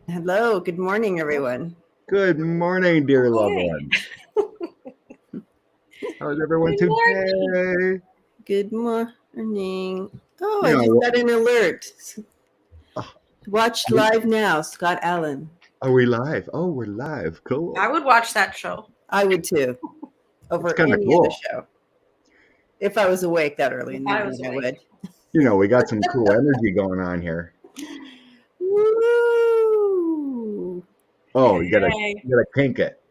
Hello, good morning, everyone. Good morning, dear loved Hey, ones. How's everyone good morning. today? Good morning. Oh, You I just know, got an alert. oh, Watch live now, Scott Allen. are we live? Oh, we're live. I Cool. would watch that show. I would too, It's over kind of any other cool. show. If I was awake that early If in the I was morning, I awake. would. We got some cool energy going on here. Woo! Oh, Hey. you gotta kink it.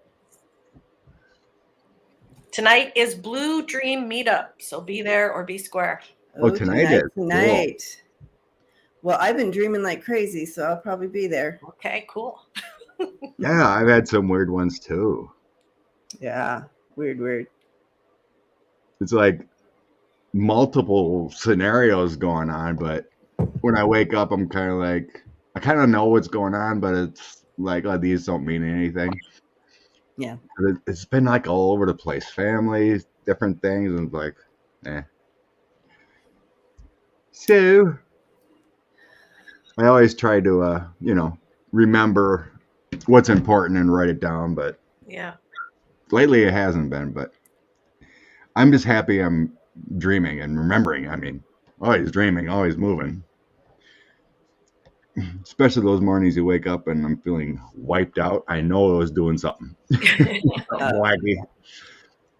Tonight is Blue Dream Meetup, so be there or be square. Oh, Oh, tonight is cool. tonight. Well, I've been dreaming like crazy, so I'll probably be there. Okay, cool. Yeah, I've had some weird ones too. Yeah, weird. It's like multiple scenarios going on, but when I wake up, I'm kind of like, I kind of know what's going on, but it's like, oh, these don't mean anything. Yeah. It's been like all over the place, families, different things, and it's like, eh. So I always try to, remember what's important and write it down, but Yeah. lately it hasn't been. But I'm just happy I'm dreaming and remembering. I mean, always dreaming, always moving. Especially those mornings you wake up and I'm feeling wiped out. I know I was doing something, something wacky,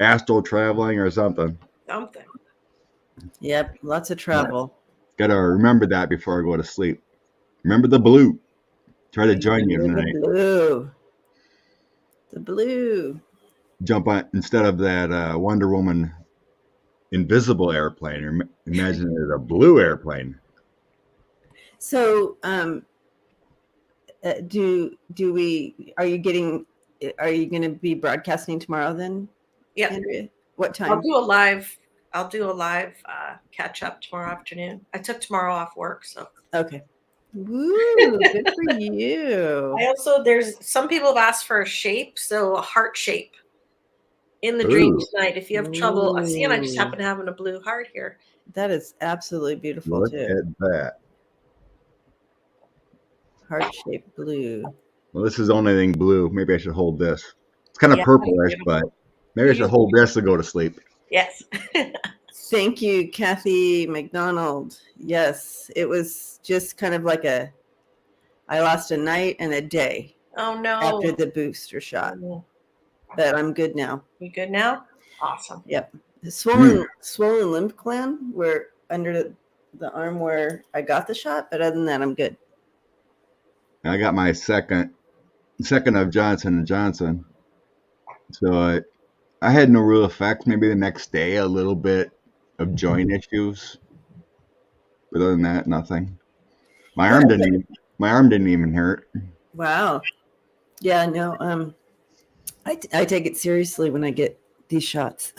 astral traveling or something. Something. Yep, lots of travel. Gotta remember that before I go to sleep. Remember the blue. Try to join you Remember the tonight. blue. The blue. Jump on instead of that Wonder Woman invisible airplane. Imagine it as a blue airplane. So, do we? Are you getting? Are you going to be broadcasting tomorrow then, Yeah. Andrea? What I'll time? do a live. I'll do a live catch up tomorrow afternoon. I took tomorrow off work, so. Okay. Woo! Good for you. I also there's some people have asked for a shape, so a heart shape in the dream Ooh, tonight. If you have trouble, see, and I just Ooh, happen to have a blue heart here. that is absolutely beautiful look too. at that. Heart shaped blue. Well, this is the only thing blue. Maybe I should hold this. It's kind of Yeah, that's purplish, but beautiful. maybe I should hold this to go to sleep. Yes. Thank you, Kathy McDonald. Yes, it was just kind of like I lost a night and a day Oh no. after the booster shot, but I'm good now. You good now? Awesome. Yep. The swollen lymph gland were under the arm where I got the shot, but other than that, I'm good. I got my second of Johnson and Johnson, so I had no real effects. Maybe the next day a little bit of joint issues, but other than that, nothing. My arm didn't even hurt. Wow. Yeah. No. I take it seriously when I get these shots.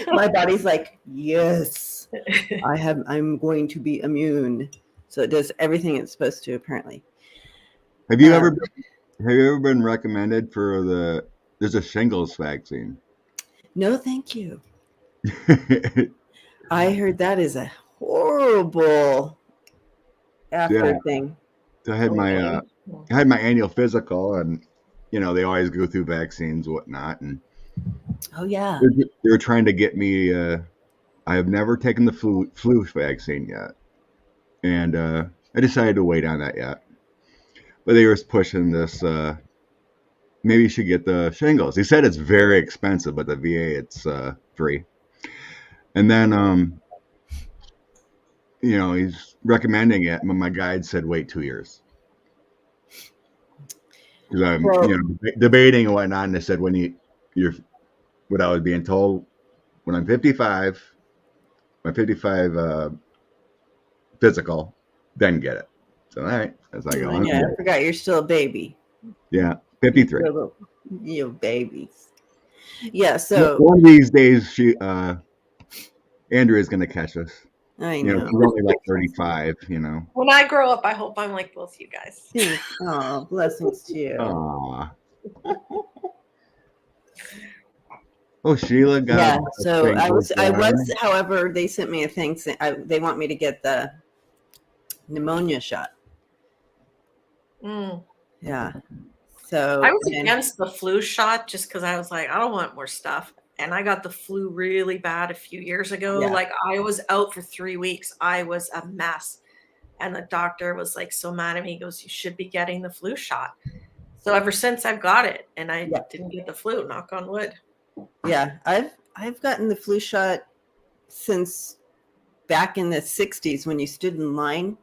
My body's like, yes, I'm going to be immune. So it does everything it's supposed to, apparently. Have you ever been recommended for there's a shingles vaccine? No, thank you. I heard that is a horrible after thing. So I had my annual physical, and they always go through vaccines and whatnot, and Oh yeah. they were trying to get me. I have never taken the flu vaccine yet, and I decided to wait on that yet. But they were pushing this. Maybe you should get the shingles. He said it's very expensive, but the VA it's free. And then he's recommending it, but my guide said wait 2 years. Because I'm debating and whatnot, and they said you're what I was being told when I'm 55, my 55 physical, then get it. So all right, as I go. Yeah, I forgot you're still a baby. Yeah, 53. You babies. Yeah. So one of these days, Andrea's gonna catch us. I know. She's only like 35. When I grow up, I hope I'm like both you guys. Oh, blessings to you. Aww. Oh, Sheila got. Yeah. So I was. However, they sent me a thing. They want me to get the pneumonia shot. Mm. Yeah. So I was and against the flu shot just because I was like, I don't want more stuff. And I got the flu really bad a few years ago. yeah, Like I was out for 3 weeks. I was a mess. And the doctor was like so mad at me. He goes, you should be getting the flu shot. So ever since I've got it and I yeah, didn't get the flu, knock on wood. yeah. I've gotten the flu shot since back in the 60s when you stood in line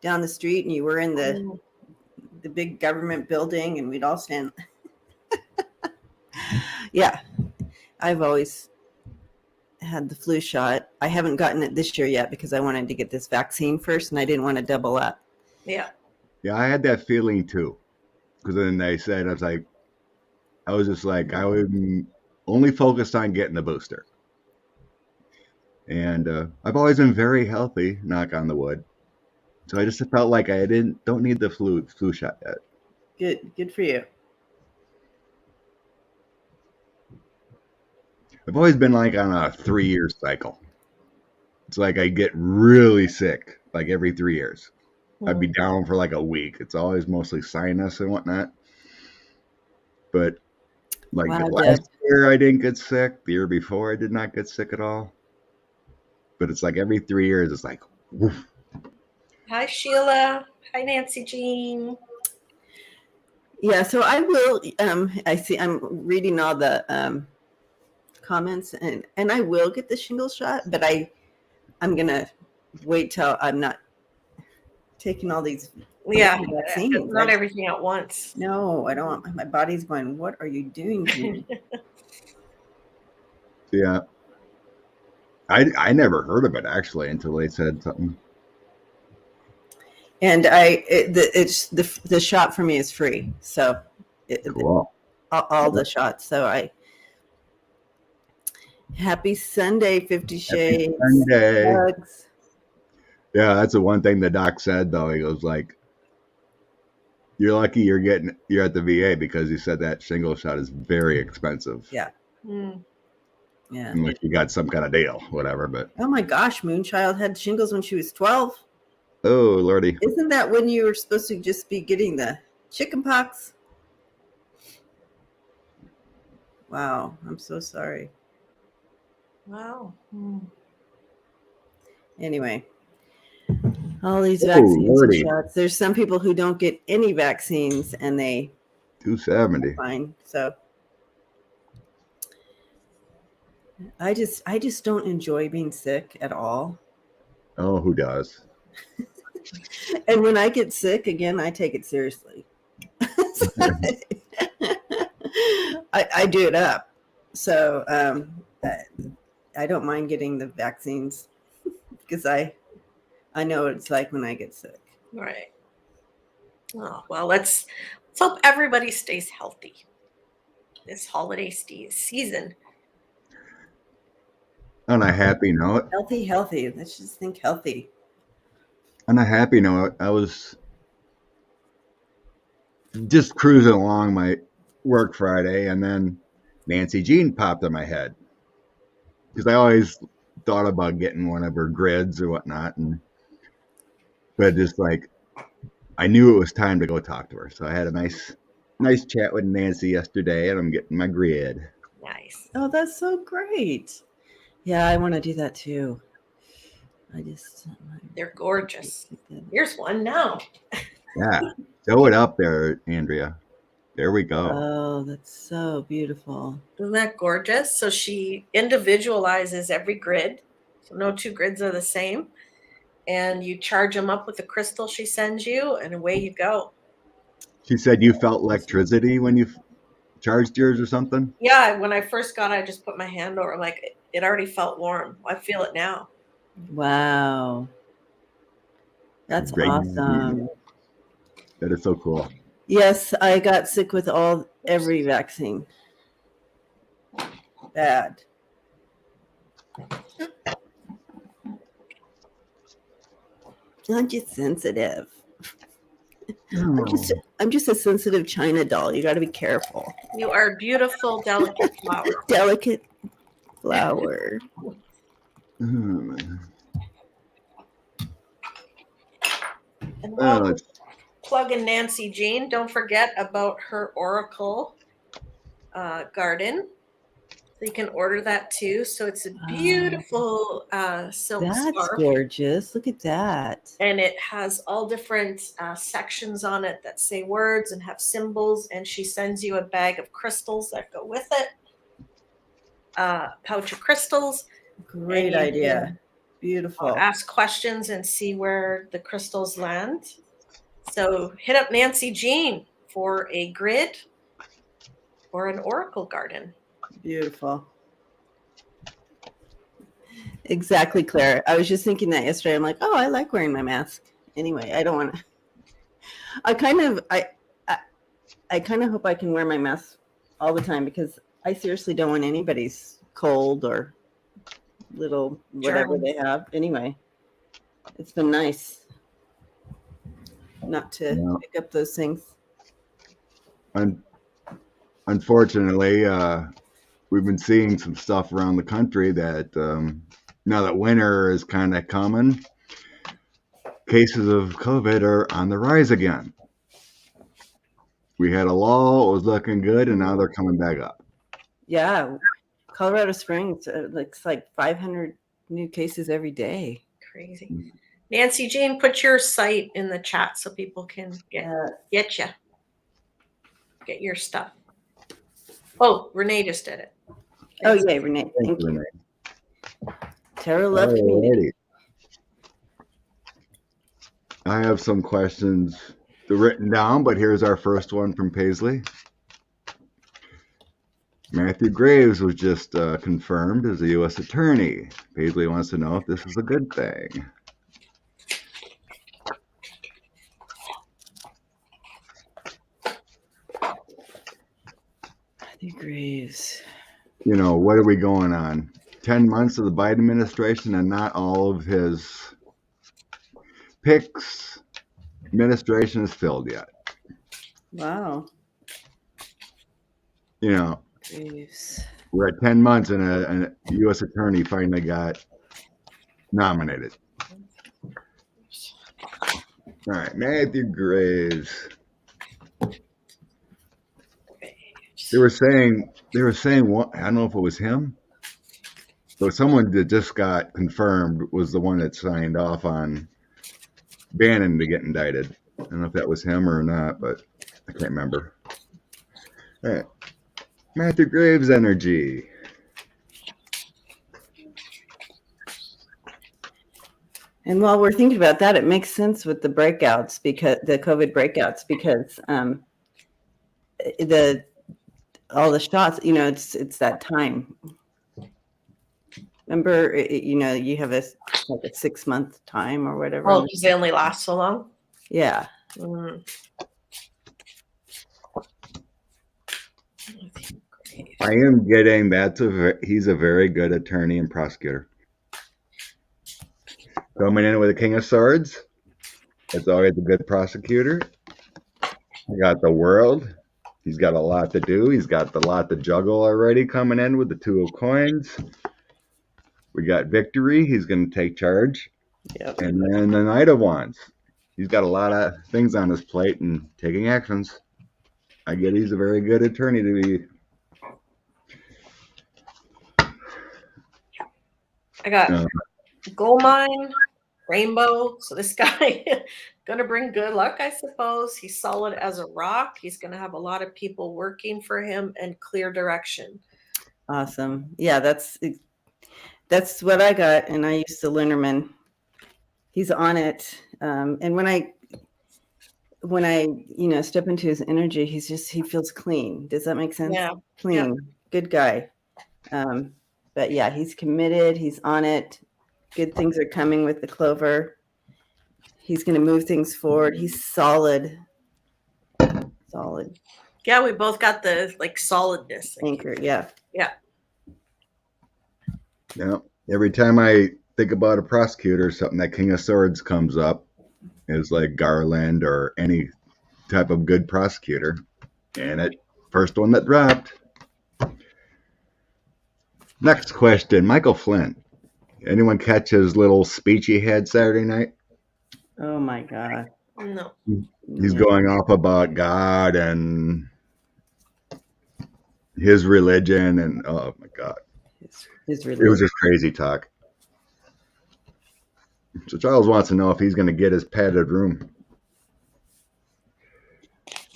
down the street and you were in Mm. the big government building and we'd all stand. Yeah, I've always had the flu shot. I haven't gotten it this year yet because I wanted to get this vaccine first and I didn't want to double up. Yeah. Yeah, I had that feeling too. Because then they said, I was just like, I would only focused on getting the booster. And I've always been very healthy, knock on the wood. So I just felt like I don't need the flu shot yet. Good for you. I've always been like on a 3-year cycle. It's like I get really sick like every 3 years. I'd be down for like a week. It's always mostly sinus and whatnot. But like Wow, last year I didn't get sick. The year before I did not get sick at all. But it's like every 3 years it's like, woof. Hi, Sheila. Hi, Nancy Jean. Yeah, so I will I see I'm reading all the comments and I will get the shingle shot, but I'm gonna wait till I'm not taking all these Yeah, vaccines. not everything at once. No, I don't want my body's going, what are you doing to me? Yeah. I never heard of it actually until they said something. And it's the shot for me is free, so Cool. all the shots. So happy Sunday, 50 Shades. Sunday. Hugs. Yeah, that's the one thing the doc said though. He goes like, "You're lucky you're at the VA because he said that shingle shot is very expensive. Yeah. Mm. Yeah. Unless you got some kind of deal, whatever." But Oh my gosh, Moonchild had shingles when she was 12. oh lordy, Isn't that when you were supposed to just be getting the chicken pox? Wow, I'm so sorry. Wow. Mm. Anyway, all these vaccines and lordy. shots. There's some people who don't get any vaccines and they 270. fine. So I just don't enjoy being sick at all. Oh, who does? And when I get sick again, I take it seriously. I do it up. So I don't mind getting the vaccines because I know what it's like when I get sick. Right. Oh, well, let's hope everybody stays healthy this holiday season. On a happy note, Healthy. Let's just think healthy. on a happy note, I was just cruising along my work Friday, and then Nancy Jean popped in my head because I always thought about getting one of her grids or whatnot, but just like I knew it was time to go talk to her, so I had a nice chat with Nancy yesterday, and I'm getting my grid. Nice. Oh, that's so great. Yeah, I want to do that too. They're gorgeous. Here's one now. Yeah, throw it up there, Andrea. There we go. Oh, that's so beautiful. Isn't that gorgeous? So she individualizes every grid. So no two grids are the same. And you charge them up with the crystal she sends you, and away you go. She said you felt electricity when you charged yours or something? Yeah, when I first got it, I just put my hand over, like it already felt warm. I feel it now. Wow. That's Great. awesome. That is so cool. Yes, I got sick with every vaccine. Bad. I'm just sensitive. I'm just a sensitive China doll. You got to be careful. You are a beautiful, delicate flower. Delicate flower. And Well, plugging Nancy Jean. Don't forget about her Oracle garden. So you can order that too. So it's a beautiful silk That's scarf. gorgeous. Look at that. And it has all different sections on it that say words and have symbols. And she sends you a bag of crystals that go with it. Pouch of crystals. Great idea. Beautiful. Ask questions and see where the crystals land. So hit up Nancy Jean for a grid or an oracle garden. Beautiful. Exactly, Claire. I was just thinking that yesterday. I'm like, oh, I like wearing my mask. Anyway, I don't want to. I kind of hope I can wear my mask all the time because I seriously don't want anybody's cold or little whatever they have. Anyway, it's been nice not to pick up those things. Unfortunately, we've been seeing some stuff around the country that now that winter is kind of coming, cases of COVID are on the rise again. We had a lull, it was looking good, and now they're coming back up. Yeah, Colorado Springs looks like 500 new cases every day. Crazy. Nancy Jean, put your site in the chat so people can get your stuff. Oh, Renee just did it. Oh, yeah, Renee. Thank you. Renee. Terra Love Community. I have some questions written down, but here's our first one from Paisley. Matthew Graves was just confirmed as a U.S. attorney. Paisley wants to know if this is a good thing. Matthew Graves. You know, what are we going on? 10 months of the Biden administration and not all of his picks administration is filled yet. Wow. You know, Graves. We're at 10 months and a U.S. attorney finally got nominated. All right, Matthew Graves. They were saying what, I don't know if it was him, but someone that just got confirmed was the one that signed off on Bannon to get indicted. I don't know if that was him or not, but I can't remember. All right. Matthew Graves energy. And while we're thinking about that, it makes sense with the breakouts because the COVID breakouts because all the shots, you know, it's that time. Remember, you know, you have a 6-month time or whatever. Oh, because they only last so long. Yeah. I am getting he's a very good attorney and prosecutor. Coming in with a King of Swords, it's always a good prosecutor. I got the world. He's got a lot to do. He's got a lot to juggle already coming in with the Two of Coins. We got Victory. He's going to take charge. Yep. And then the Knight of Wands. He's got a lot of things on his plate and taking actions. I get he's a very good attorney to be. I got Gold Mine, Rainbow. So this guy gonna bring good luck, I suppose. He's solid as a rock. He's gonna have a lot of people working for him and clear direction. Awesome. Yeah, that's what I got, and I used to Linderman. He's on it, and when I step into his energy, he feels clean. Does that make sense? Yeah, clean, good guy. But yeah, he's committed. He's on it. Good things are coming with the Clover. He's going to move things forward. He's solid. Solid. Yeah, we both got the solidness. Anchor, yeah. Yeah. Yeah. Every time I think about a prosecutor, something that King of Swords comes up is like Garland or any type of good prosecutor. And it first one that dropped. Next question, Michael Flynn. Anyone catch his little speech he had Saturday night? Oh my God. No. He's going off about God and his religion, and oh my God, his it was religion. just crazy talk. So Charles wants to know if he's going to get his padded room.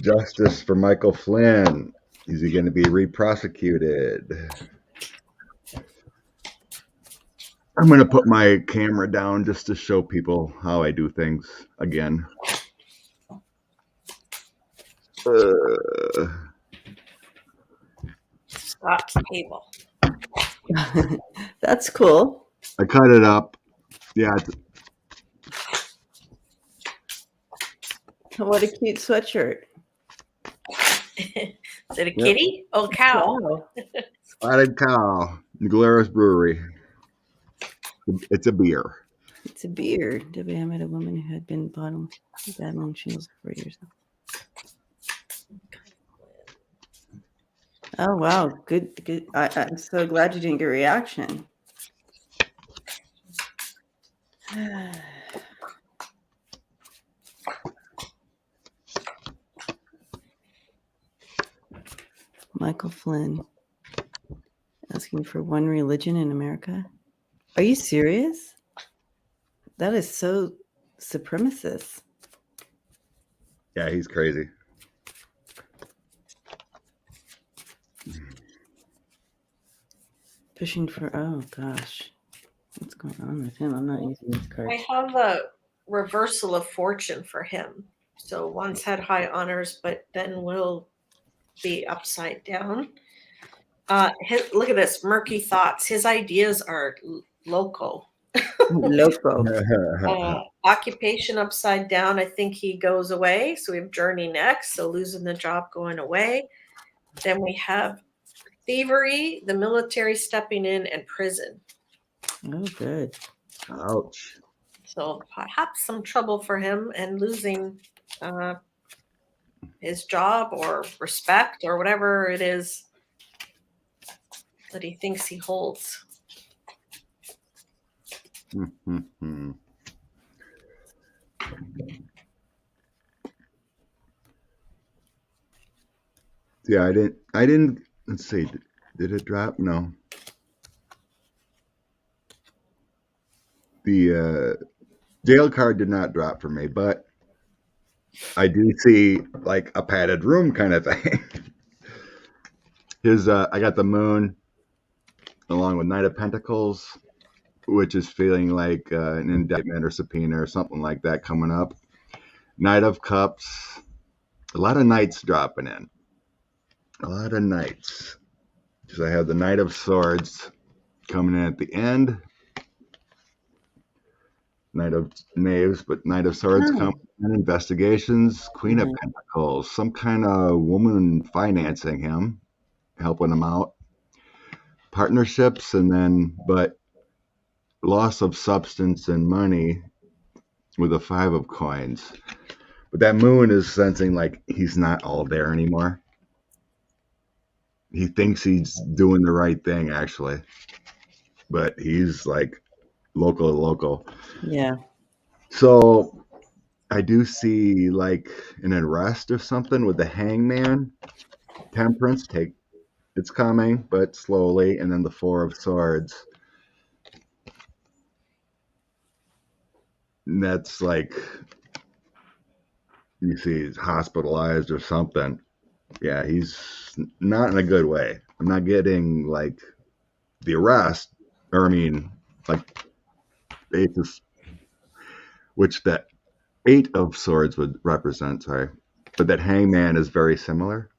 Justice for Michael Flynn. Is he going to be re-prosecuted? I'm going to put my camera down just to show people how I do things again. Scott's table. That's cool. I cut it up. Yeah. What a cute sweatshirt. Is it a kitty? Oh, cow. Wow. Spotted Cow, Glarus Brewery. It's a beer. It's a beer. WM met a woman who had been battling shingles for 4 years. Oh wow, good. I'm so glad you didn't get a reaction. Michael Flynn asking for one religion in America. Are you serious? That is so supremacist. Yeah, he's crazy. Pushing for, oh gosh. What's going on with him? I'm not using this card. I have a reversal of fortune for him. So once had high honors, but then will be upside down. Look at this, murky thoughts. His ideas are loco. Loco. Occupation upside down. I think he goes away. So we have journey next. So losing the job, going away. Then we have thievery, the military stepping in, and prison. Oh, good. Ouch. So perhaps some trouble for him and losing his job or respect or whatever it is that he thinks he holds. Yeah, I didn't, let's see, did it drop? No. The jail card did not drop for me, but I do see like a padded room kind of thing. I got the moon along with Knight of Pentacles, which is feeling like an indictment or subpoena or something like that coming up. Knight of Cups, a lot of knights dropping in. A lot of knights. Because I have the Knight of Swords coming in at the end. Knight of Knaves, but Knight of Swords coming in. Investigations. Queen of Pentacles. Some kind of woman financing him, helping him out. Partnerships, and then, but loss of substance and money with a 5 of coins. But that moon is sensing like he's not all there anymore. He thinks he's doing the right thing, actually. But he's like local. Yeah. So I do see like an arrest or something with the Hangman. Temperance, it's coming, but slowly. And then the 4 of Swords. And that's like, you see he's hospitalized or something. Yeah, he's not in a good way. I'm not getting like the arrest, or I mean, like which that 8 of Swords would represent, sorry. But that Hangman is very similar.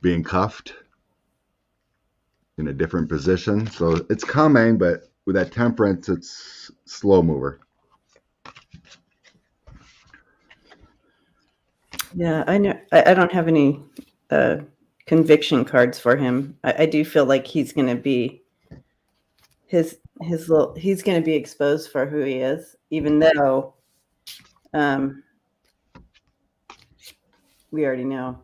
Being cuffed in a different position. So it's coming, but with that Temperance, it's slow mover. Yeah, I know. I don't have any conviction cards for him. I do feel like he's going to be he's going to be exposed for who he is, even though we already know.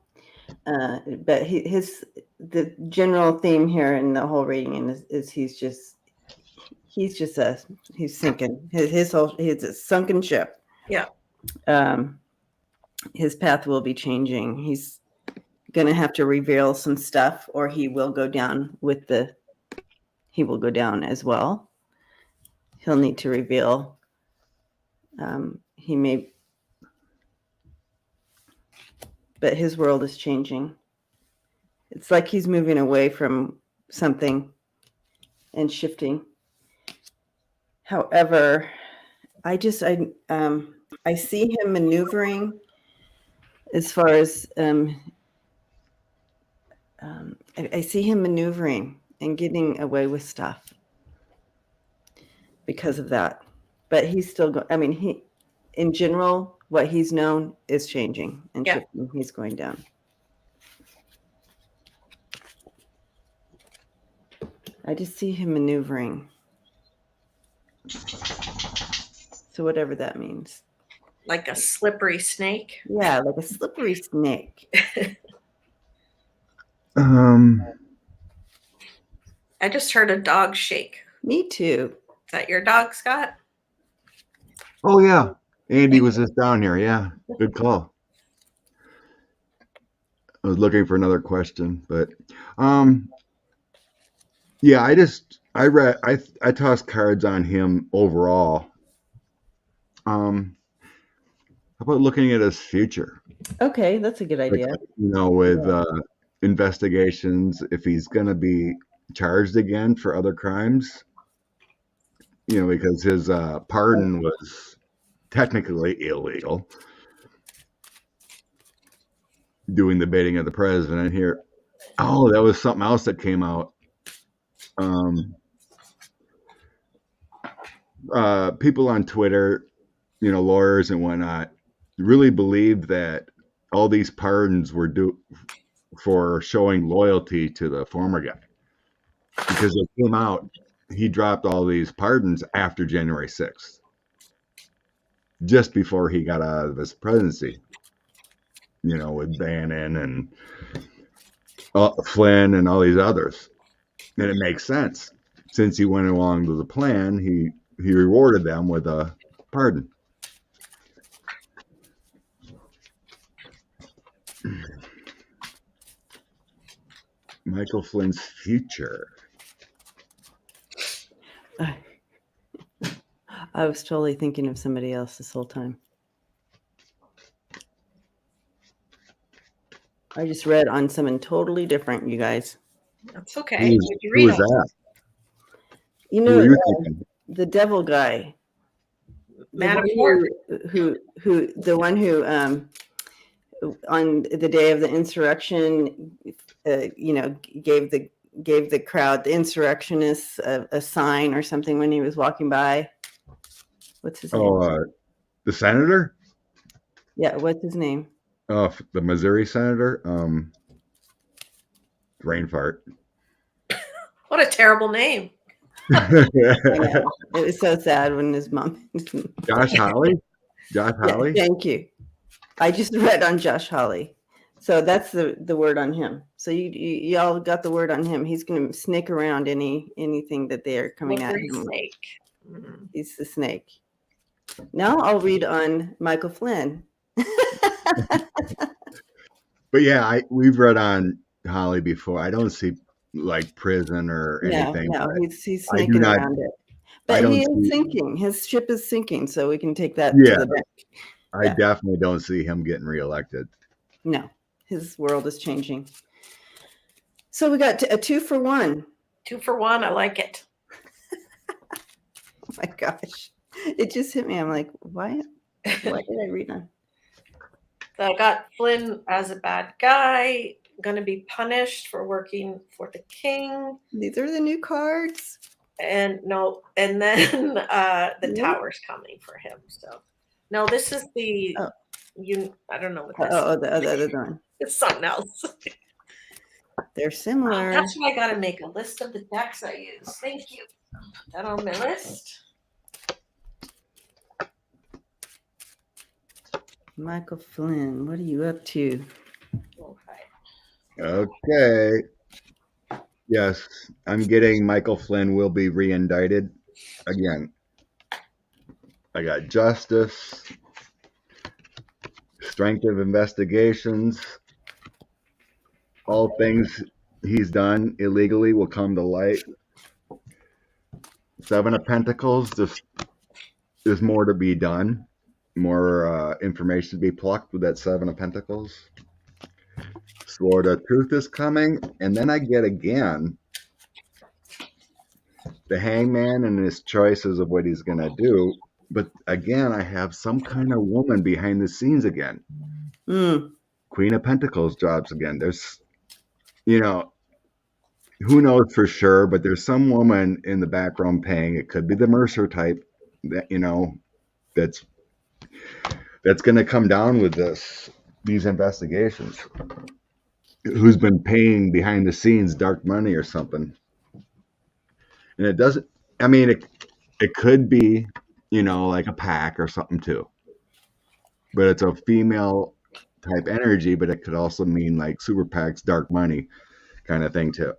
But the general theme here in the whole reading is he's sinking. He's a sunken ship. Yeah. His path will be changing. He's going to have to reveal some stuff, or he will go down as well. He'll need to reveal. But his world is changing. It's like he's moving away from something and shifting. However, I see him maneuvering as far as I see him maneuvering and getting away with stuff because of that. But he's still in general, what he's known is changing and shifting. He's going down. I just see him maneuvering. So whatever that means. Like a slippery snake? Yeah, like a slippery snake. I just heard a dog shake. Me too. Is that your dog, Scott? Oh, yeah. Andy was just down here. Yeah, good call. I was looking for another question, but yeah, I tossed cards on him overall. How about looking at his future? Okay, that's a good idea. With investigations, if he's going to be charged again for other crimes, because his pardon was technically illegal. Doing the bidding of the president here. Oh, that was something else that came out. People on Twitter, lawyers and whatnot, really believed that all these pardons were due for showing loyalty to the former guy, because it came out he dropped all these pardons after January 6th, just before he got out of his presidency. With Bannon and Flynn and all these others, and it makes sense since he went along with the plan. He rewarded them with a pardon. Michael Flynn's future. I was totally thinking of somebody else this whole time. I just read on someone totally different, you guys. That's okay. Who was that? The devil guy. Manafort. The one who on the day of the insurrection, gave the crowd, the insurrectionists, a sign or something when he was walking by. What's his name? The senator? Yeah, what's his name? The Missouri senator, brain fart. What a terrible name. It was so sad when his mom. Josh Hawley? Josh Hawley? Yeah, thank you. I just read on Josh Hawley. So that's the word on him. So you all got the word on him. He's going to snake around anything that they are coming at him. Snake. Mm-hmm. He's the snake. Now I'll read on Michael Flynn. But yeah, we've read on Hawley before. I don't see like prison or anything. No, he's snaking around it. But he is sinking. His ship is sinking, so we can take that to the bank. I definitely don't see him getting reelected. No, his world is changing. So we got a 2-for-1. 2-for-1. I like it. Oh my gosh. It just hit me. I'm like, why did I read on? So I got Flynn as a bad guy, going to be punished for working for the king. These are the new cards. And then the tower's coming for him. So no, this is the I don't know what this is. The other one. It's something else. They're similar. That's why I got to make a list of the decks I use. Thank you. Put that on my list. Michael Flynn, what are you up to? Okay. Yes, I'm getting Michael Flynn will be re-indicted again. I got justice, strength of investigations. All things he's done illegally will come to light. Seven of Pentacles, there's more to be done. More information to be plucked with that Seven of Pentacles. Sword of Truth is coming. And then I get again the Hangman and his choices of what he's going to do. But again, I have some kind of woman behind the scenes again. Queen of Pentacles drops again. There's, you know, who knows for sure, but there's some woman in the background paying. It could be the Mercer type that, you know, that's going to come down with these investigations. Who's been paying behind the scenes dark money or something. And it doesn't, I mean, it could be, you know, like a pack or something too. But it's a female type energy, but it could also mean like super PACs, dark money kind of thing too.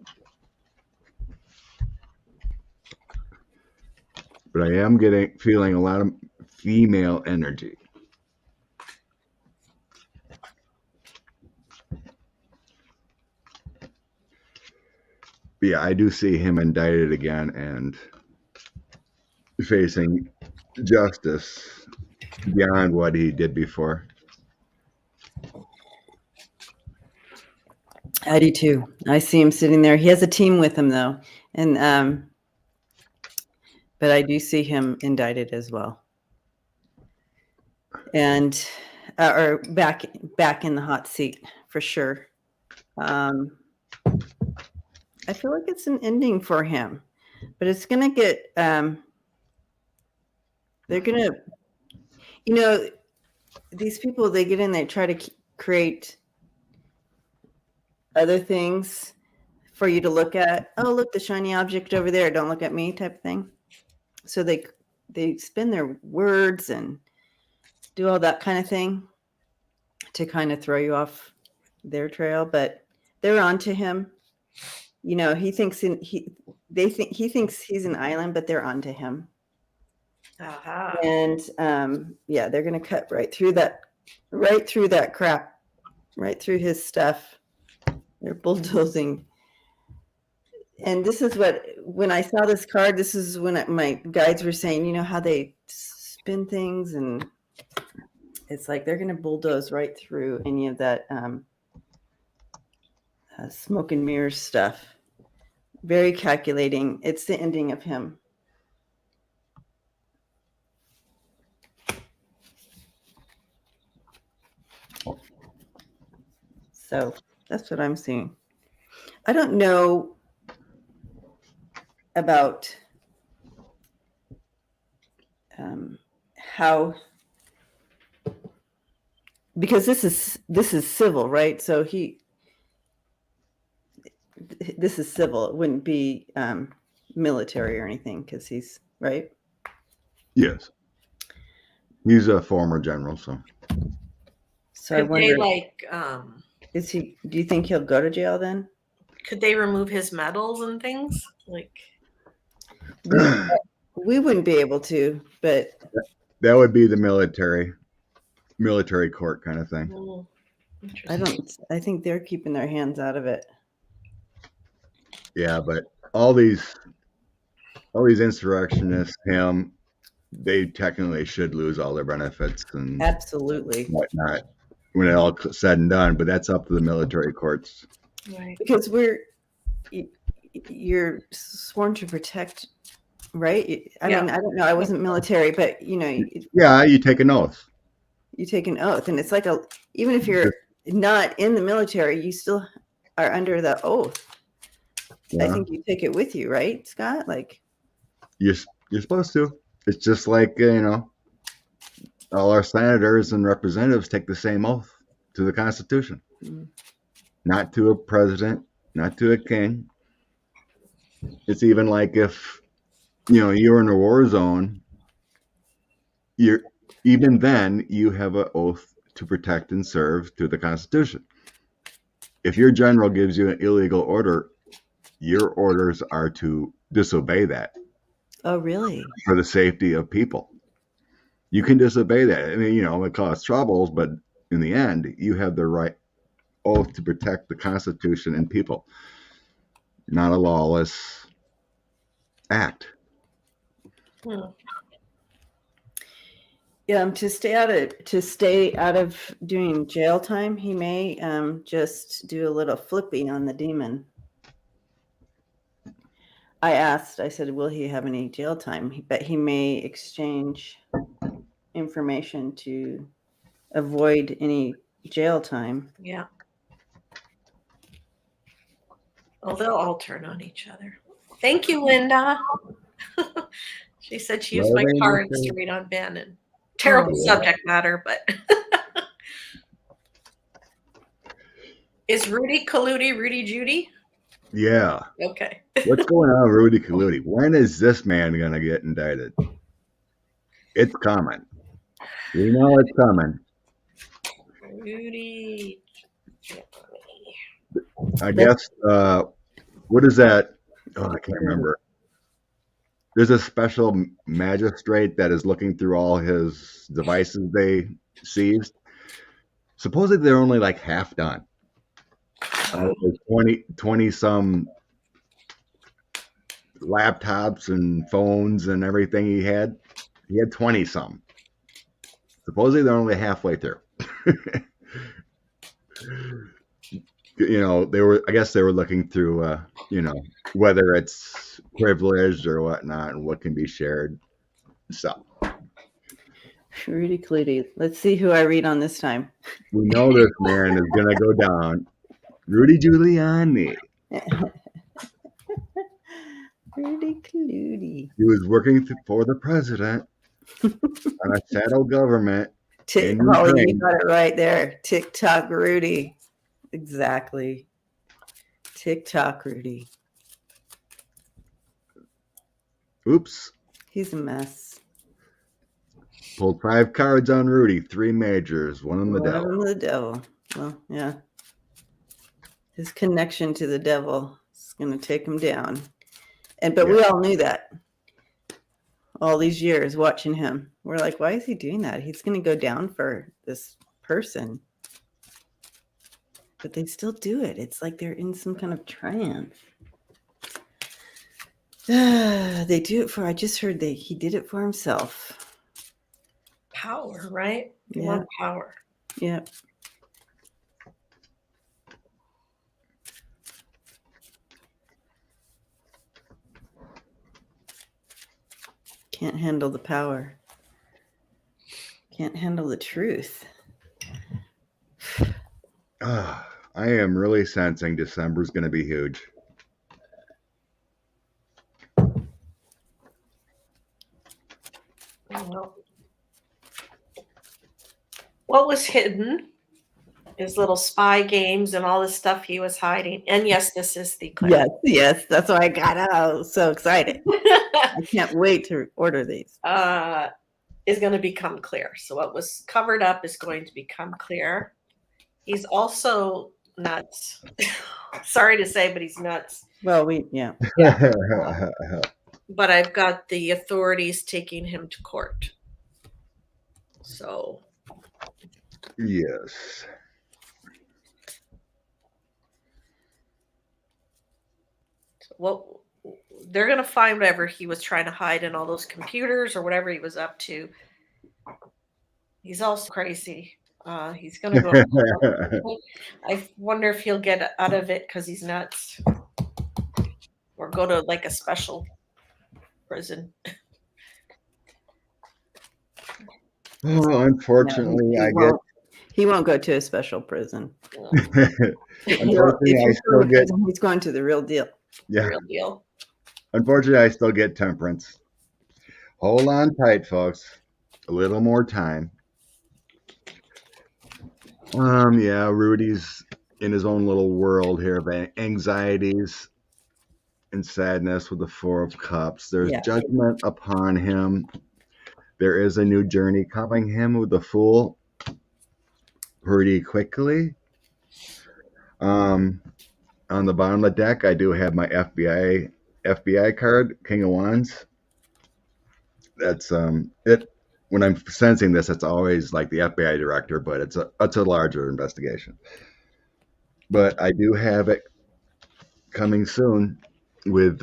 But I am feeling a lot of female energy. But yeah, I do see him indicted again and facing justice beyond what he did before. I do too. I see him sitting there. He has a team with him though, and but I do see him indicted as well, and or back in the hot seat for sure. I feel like it's an ending for him, but it's gonna get. They're gonna, you know, these people, they get in, they try to create other things for you to look at. Oh, look, the shiny object over there. Don't look at me, type of thing. So they spin their words and do all that kind of thing to kind of throw you off their trail. But they're onto him. You know, he thinks he thinks he's an island, but they're onto him. Uh-huh. And yeah, they're gonna cut right through that crap, right through his stuff. They're bulldozing. And this is when I saw this card, this is when my guides were saying, you know, how they spin things, and it's like they're gonna bulldoze right through any of that smoke and mirrors stuff. Very calculating. It's the ending of him. So that's what I'm seeing. I don't know about how, because this is civil, right? So this is civil. It wouldn't be military or anything, because he's right. Yes, he's a former general, so. So I wonder, is he? Do you think he'll go to jail then? Could they remove his medals and things? Like, we wouldn't be able to, but that would be the military court kind of thing. Oh, I think they're keeping their hands out of it. Yeah, but all these insurrectionists, they technically should lose all their benefits and absolutely whatnot when it all said and done. But that's up to the military courts. Right. Because you're sworn to protect, right? I mean, I don't know. I wasn't military, but you know. Yeah, you take an oath. You take an oath, and it's like even if you're not in the military, you still are under the oath. Yeah. I think you take it with you, right, Scott? Like you're supposed to. It's just like, you know, all our senators and representatives take the same oath to the Constitution. Mm-hmm. Not to a president, not to a king. It's even like if, you know, you're in a war zone, even then you have an oath to protect and serve to the Constitution. If your general gives you an illegal order, your orders are to disobey that. Oh, really? For the safety of people. You can disobey that. I mean, you know, it causes troubles, but in the end, you have the right oath to protect the Constitution and people, not a lawless act. Yeah, to stay out of doing jail time, he may just do a little flipping on the demon. I said, will he have any jail time? But he may exchange information to avoid any jail time. Yeah. Well, they'll all turn on each other. Thank you, Linda. She said she used my cards to read on Bannon. Terrible subject matter, but is Rudy Colludi Rudy Judy? Yeah. Okay. What's going on, Rudy Colludi? When is this man gonna get indicted? It's coming. We know it's coming. Rudy. I guess. What is that? Oh, I can't remember. There's a special magistrate that is looking through all his devices they seized. Supposedly they're only like half done. 20 some laptops and phones and everything he had. He had 20 some. Supposedly they're only halfway through. I guess they were looking through, whether it's privileged or whatnot and what can be shared. So, Rudy Colludi. Let's see who I read on this time. We know this man is going to go down. Rudy Giuliani. Rudy Colludi. He was working for the president on a shadow government. Holly, you got it right there. TikTok Rudy. Exactly. TikTok Rudy. Oops. He's a mess. Pulled 5 cards on Rudy, 3 majors, one on the devil. One on the devil. Well, yeah. His connection to the devil is going to take him down. But we all knew that. All these years watching him. We're like, why is he doing that? He's going to go down for this person. But they still do it. It's like they're in some kind of trance. They do it for, I just heard he did it for himself. Power, right? You Yeah. want power. Yeah. Can't handle the power. Can't handle the truth. I am really sensing December's going to be huge. Well, what was hidden is little spy games and all this stuff he was hiding. And yes, this is the clip. Yes. That's why I got so excited. I can't wait to order these. Is going to become clear. So what was covered up is going to become clear. He's also nuts. Sorry to say, but he's nuts. Well, But I've got the authorities taking him to court. So. Yes. Well, they're going to find whatever he was trying to hide in all those computers or whatever he was up to. He's also crazy. He's going to go. I wonder if he'll get out of it because he's nuts. Or go to like a special prison. Oh, unfortunately, he won't go to a special prison. Unfortunately, he's going to the real deal. Yeah. Real deal. Unfortunately, I still get temperance. Hold on tight, folks. A little more time. Yeah, Rudy's in his own little world here of anxieties and sadness with the 4 of Cups. There's judgment upon him. There is a new journey coming him with the Fool pretty quickly. On the bottom of the deck, I do have my FBI card, King of Wands. That's when I'm sensing this, it's always like the FBI director, but it's a larger investigation. But I do have it coming soon with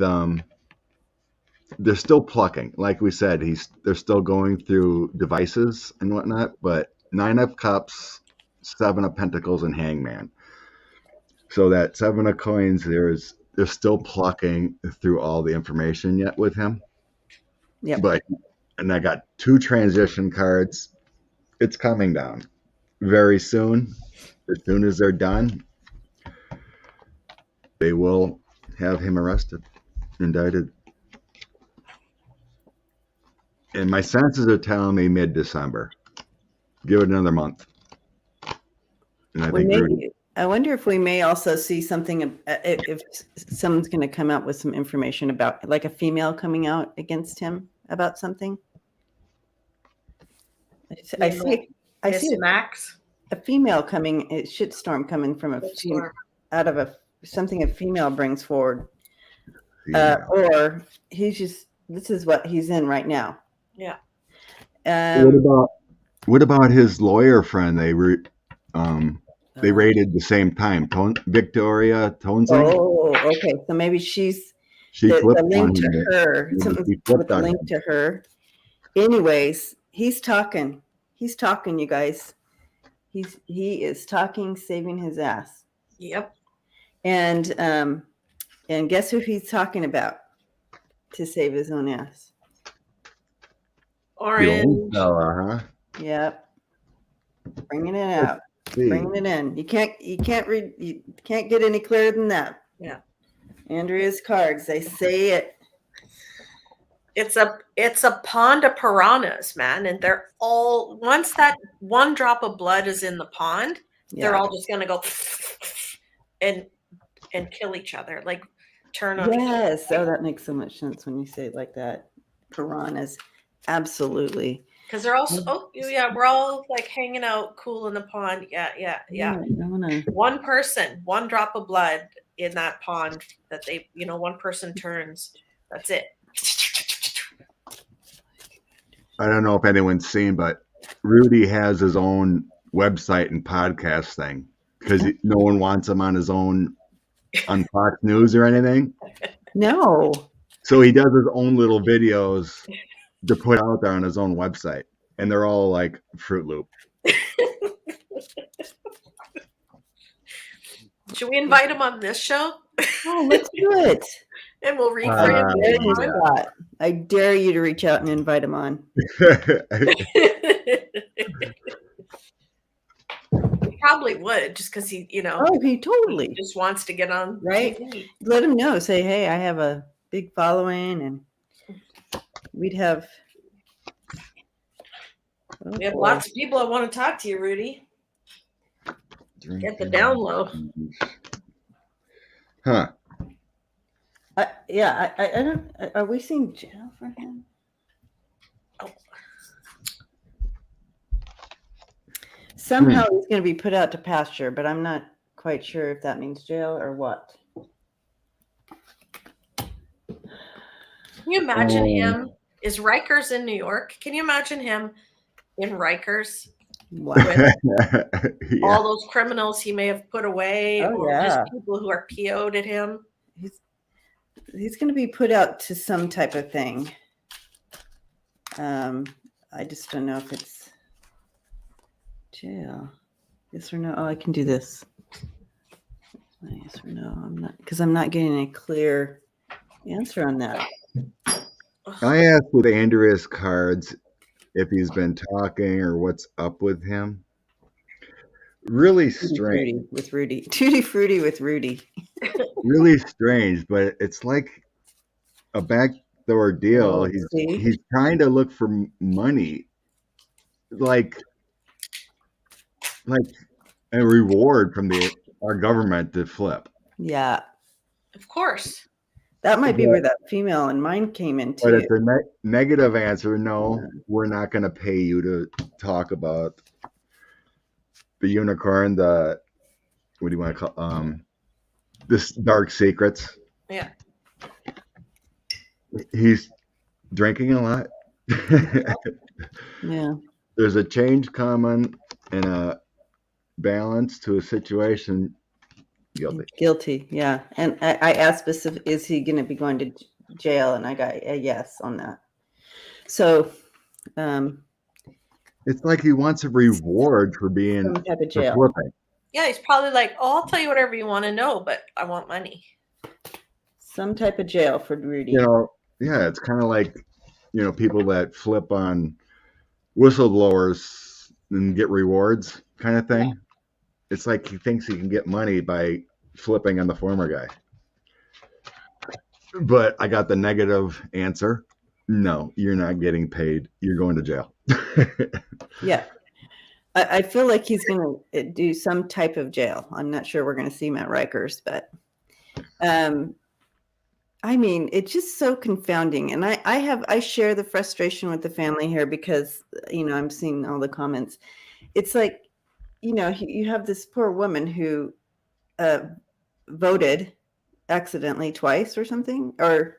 they're still plucking. Like we said, they're still going through devices and whatnot, but 9 of Cups, 7 of Pentacles, and Hangman. So that 7 of Coins, they're still plucking through all the information yet with him. Yep. And I got 2 transition cards. It's coming down very soon. As soon as they're done, they will have him arrested, indicted. And my senses are telling me mid-December. Give it another month. And I wonder if we may also see something, if someone's going to come out with some information about, like, a female coming out against him about something. I see Max. a female coming, a shitstorm coming from out of something a female brings forward. Or this is what he's in right now. Yeah. What about his lawyer friend? They raided the same time. Victoria Tonzing. Oh, okay. So maybe she flipped the link to her. Something with the link to her. Anyways, he's talking. He's talking, you guys. He is talking, saving his ass. Yep. And guess who he's talking about to save his own ass? Orange. Huh? Yep. Bringing it out. Bringing it in. You can't get any clearer than that. Yeah. Andrea's cards. They say it. It's a pond of piranhas, man, and they're all, once that one drop of blood is in the pond, they're all just gonna go and kill each other, like turn on. Yes. Oh, that makes so much sense when you say it like that. Piranhas. Absolutely. Because they're also, we're all like hanging out cool in the pond. Yeah. One person, one drop of blood in that pond that they, one person turns. That's it. I don't know if anyone's seen, but Rudy has his own website and podcast thing because no one wants him on his own on Fox News or anything. No. So he does his own little videos to put out there on his own website, and they're all like Fruit Loop. Should we invite him on this show? Oh, let's do it. And we'll reframe I dare you to reach out and invite him on. He probably would, just because he, he totally just wants to get on, right? TV. Let him know. Say, hey, I have a big following, and we'd have. We have lots of people that want to talk to you, Rudy. Get the down low. Huh. I don't. Are we seeing jail for him? Oh. Somehow he's going to be put out to pasture, but I'm not quite sure if that means jail or what. Can you imagine him? Is Rikers in New York? Can you imagine him in Rikers? Wow. All those criminals he may have put away, just people who are PO'd at him. He's going to be put out to some type of thing. I just don't know if it's jail. Yes or no? Oh, I can do this. Yes or no? I'm not, because I'm not getting a clear answer on that. I asked with Andrea's cards if he's been talking or what's up with him. Really strange. With Rudy. Tutti Frutti with Rudy. Really strange, but it's like a backdoor deal. He's trying to look for money, like a reward from our government to flip. Yeah, of course. That might be where that female in mine came into. But it's a negative answer. No, we're not going to pay you to talk about the unicorn. What do you want to call this dark secrets? Yeah. He's drinking a lot. Yeah. There's a change coming and a balance to a situation. Guilty. Guilty. Yeah. And I asked specific, is he going to be going to jail? And I got a yes on that. So, It's like he wants a reward for being some type of for jail. flipping. Yeah, he's probably like, oh, I'll tell you whatever you want to know, but I want money. Some type of jail for Rudy. You know, yeah, it's kind of like, you know, people that flip on whistleblowers and get rewards kind of thing. It's like he thinks he can get money by flipping on the former guy. But I got the negative answer. No, you're not getting paid. You're going to jail. Yeah. I feel like he's going to do some type of jail. I'm not sure we're going to see him at Rikers, but I mean, it's just so confounding. And I share the frustration with the family here because, you know, I'm seeing all the comments. It's like, you know, you have this poor woman who voted accidentally twice or something, or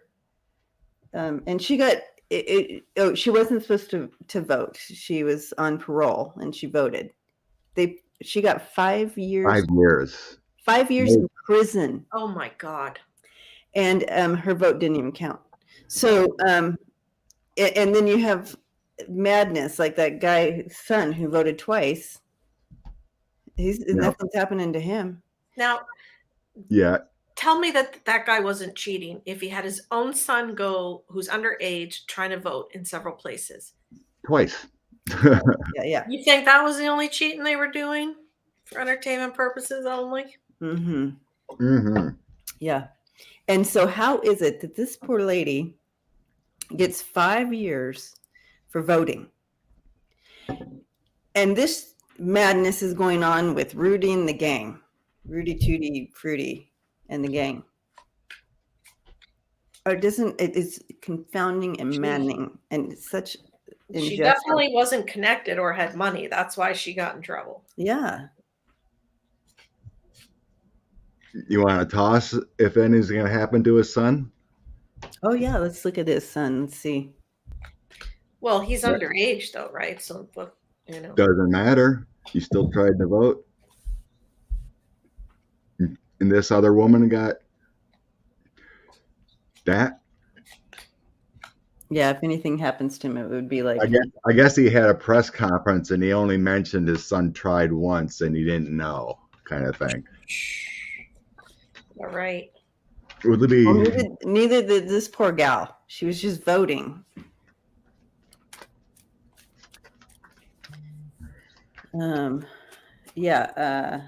and she got she wasn't supposed to vote. She was on parole and she voted. She got 5 years. 5 years. 5 years in prison. Oh my God. And her vote didn't even count. So and then you have madness, like that guy's son who voted twice. Nothing's happening to him. Now, yeah. Tell me that guy wasn't cheating if he had his own son go, who's underage, trying to vote in several places. Twice. Yeah. You think that was the only cheating they were doing for entertainment purposes only? Mm-hmm. Mm-hmm. Yeah. And so how is it that this poor lady gets 5 years for voting? And this madness is going on with Rudy and the gang. Rudy, Tootie, Fruity, and the gang. Or doesn't it is confounding and maddening and such injustice. She definitely wasn't connected or had money. That's why she got in trouble. Yeah. You want to toss if anything's going to happen to his son? Oh yeah, let's look at his son and see. Well, he's underage though, right? So, you know. Doesn't matter. You still tried to vote. And this other woman got that. Yeah, if anything happens to him, it would be like. I guess he had a press conference and he only mentioned his son tried once and he didn't know, kind of thing. All right. Would it be? Well, neither did this poor gal. She was just voting. Yeah.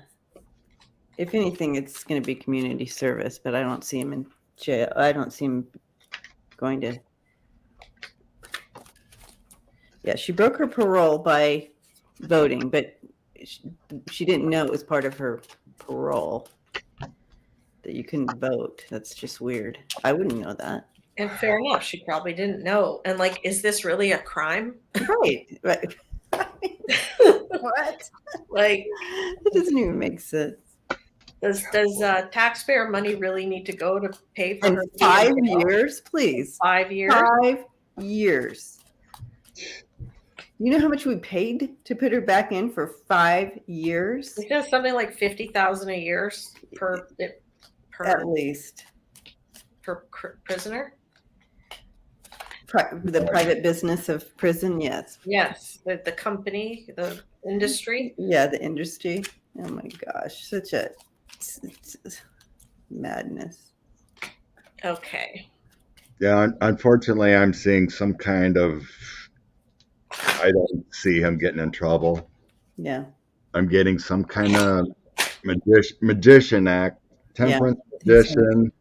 If anything, it's going to be community service, but I don't see him in jail. I don't see him going to. Yeah, she broke her parole by voting, but she didn't know it was part of her parole that you couldn't vote. That's just weird. I wouldn't know that. And fair enough, she probably didn't know. And like, is this really a crime? Right. What? Like, it doesn't even make sense. Does taxpayer money really need to go to pay for In her 5 years, please? 5 years? 5 years. You know how much we paid to put her back in for 5 years? It's just something like $50,000 a year per At least. per prisoner. The private business of prison, yes. Yes, the company, the industry. Yeah, the industry. Oh my gosh, such a madness. Okay. Yeah, unfortunately, I'm seeing some kind of. I don't see him getting in trouble. Yeah. I'm getting some kind of magician act, temperance magician,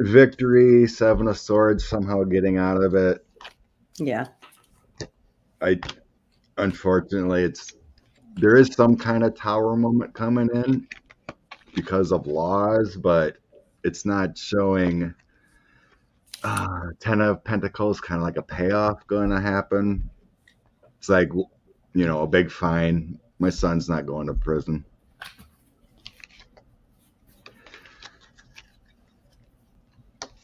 victory, 7 of Swords, somehow getting out of it. Yeah. Unfortunately, there is some kind of tower moment coming in because of laws, but it's not showing 10 of Pentacles, kind of like a payoff going to happen. It's like, you know, a big fine. My son's not going to prison.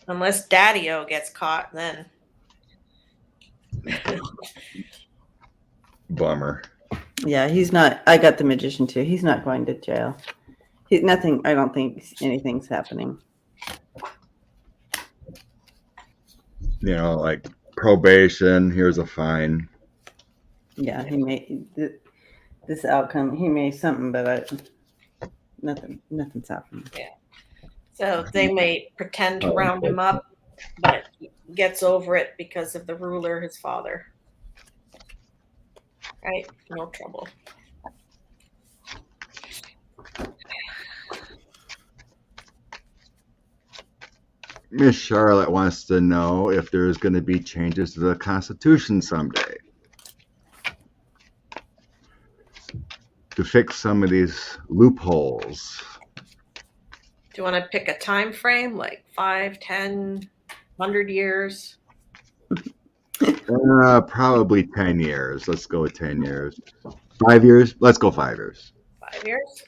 Unless Daddy-O gets caught, then. Bummer. Yeah, he's not. I got the magician too. He's not going to jail. Nothing. I don't think anything's happening. You know, like probation. Here's a fine. Yeah, he may this outcome. He may something, but nothing's happening. So they may pretend to round him up, but he gets over it because of the ruler, his father. Right? No trouble. Miss Charlotte wants to know if there's going to be changes to the Constitution someday to fix some of these loopholes. Do you want to pick a time frame, like 5, 10, 100 years? Probably 10 years. Let's go with 10 years. 5 years? Let's go 5 years. 5 years?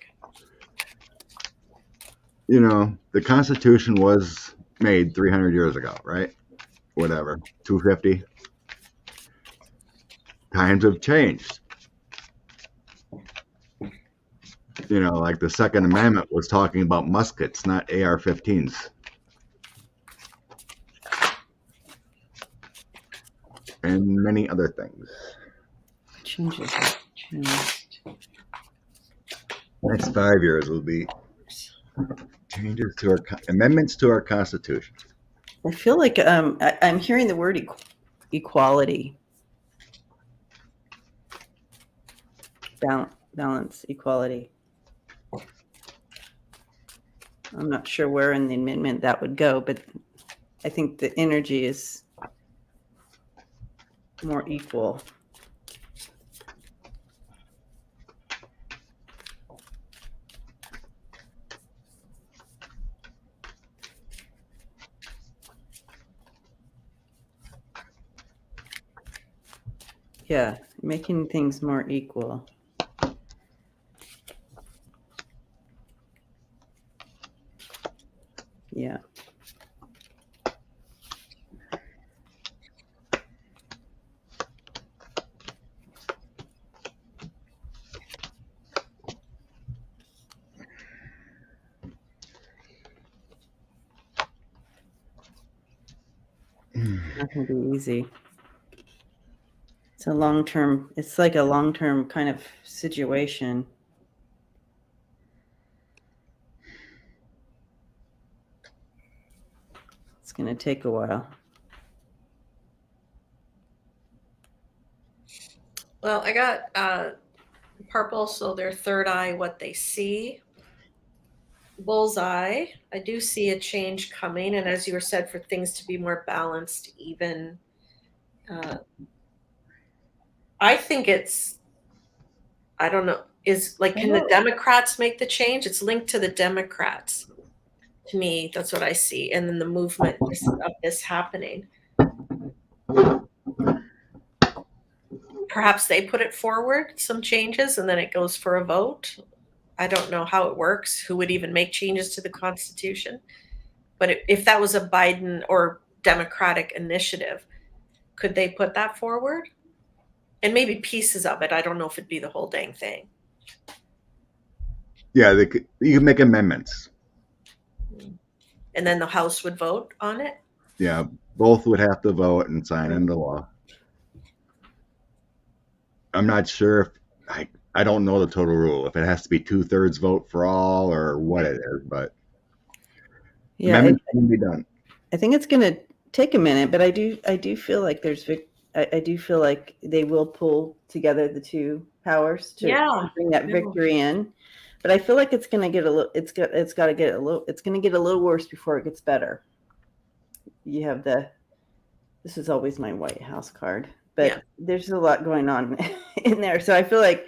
You know, the Constitution was made 300 years ago, right? Whatever. 250. Times have changed. You know, like the Second Amendment was talking about muskets, not AR-15s. And many other things. Changes have changed. Next 5 years will be changes to our amendments to our Constitution. I feel like I'm hearing the word equality, balance, equality. I'm not sure where in the amendment that would go, but I think the energy is more equal. Yeah, making things more equal. Yeah. Not going to be easy. It's a long-term, it's like a long-term kind of situation. It's going to take a while. Well, I got purple, so their third eye, what they see. Bullseye, I do see a change coming, and as you were said, for things to be more balanced, even. I think it's, I don't know, is like, can the Democrats make the change? It's linked to the Democrats. To me, that's what I see. And then the movement of this happening. Perhaps they put it forward, some changes, and then it goes for a vote. I don't know how it works, who would even make changes to the Constitution. But if that was a Biden or Democratic initiative, could they put that forward? And maybe pieces of it. I don't know if it'd be the whole dang thing. Yeah, you can make amendments. And then the House would vote on it? Yeah, both would have to vote and sign into law. I'm not sure if I don't know the total rule, if it has to be 2/3 vote for all or what it is, but yeah, amendments can be done. I think it's going to take a minute, but I do feel like I do feel like they will pull together the two powers to bring that victory in. But I feel like it's going to get a little. It's going to get a little worse before it gets better. You have this is always my White House card, but there's a lot going on in there. So I feel like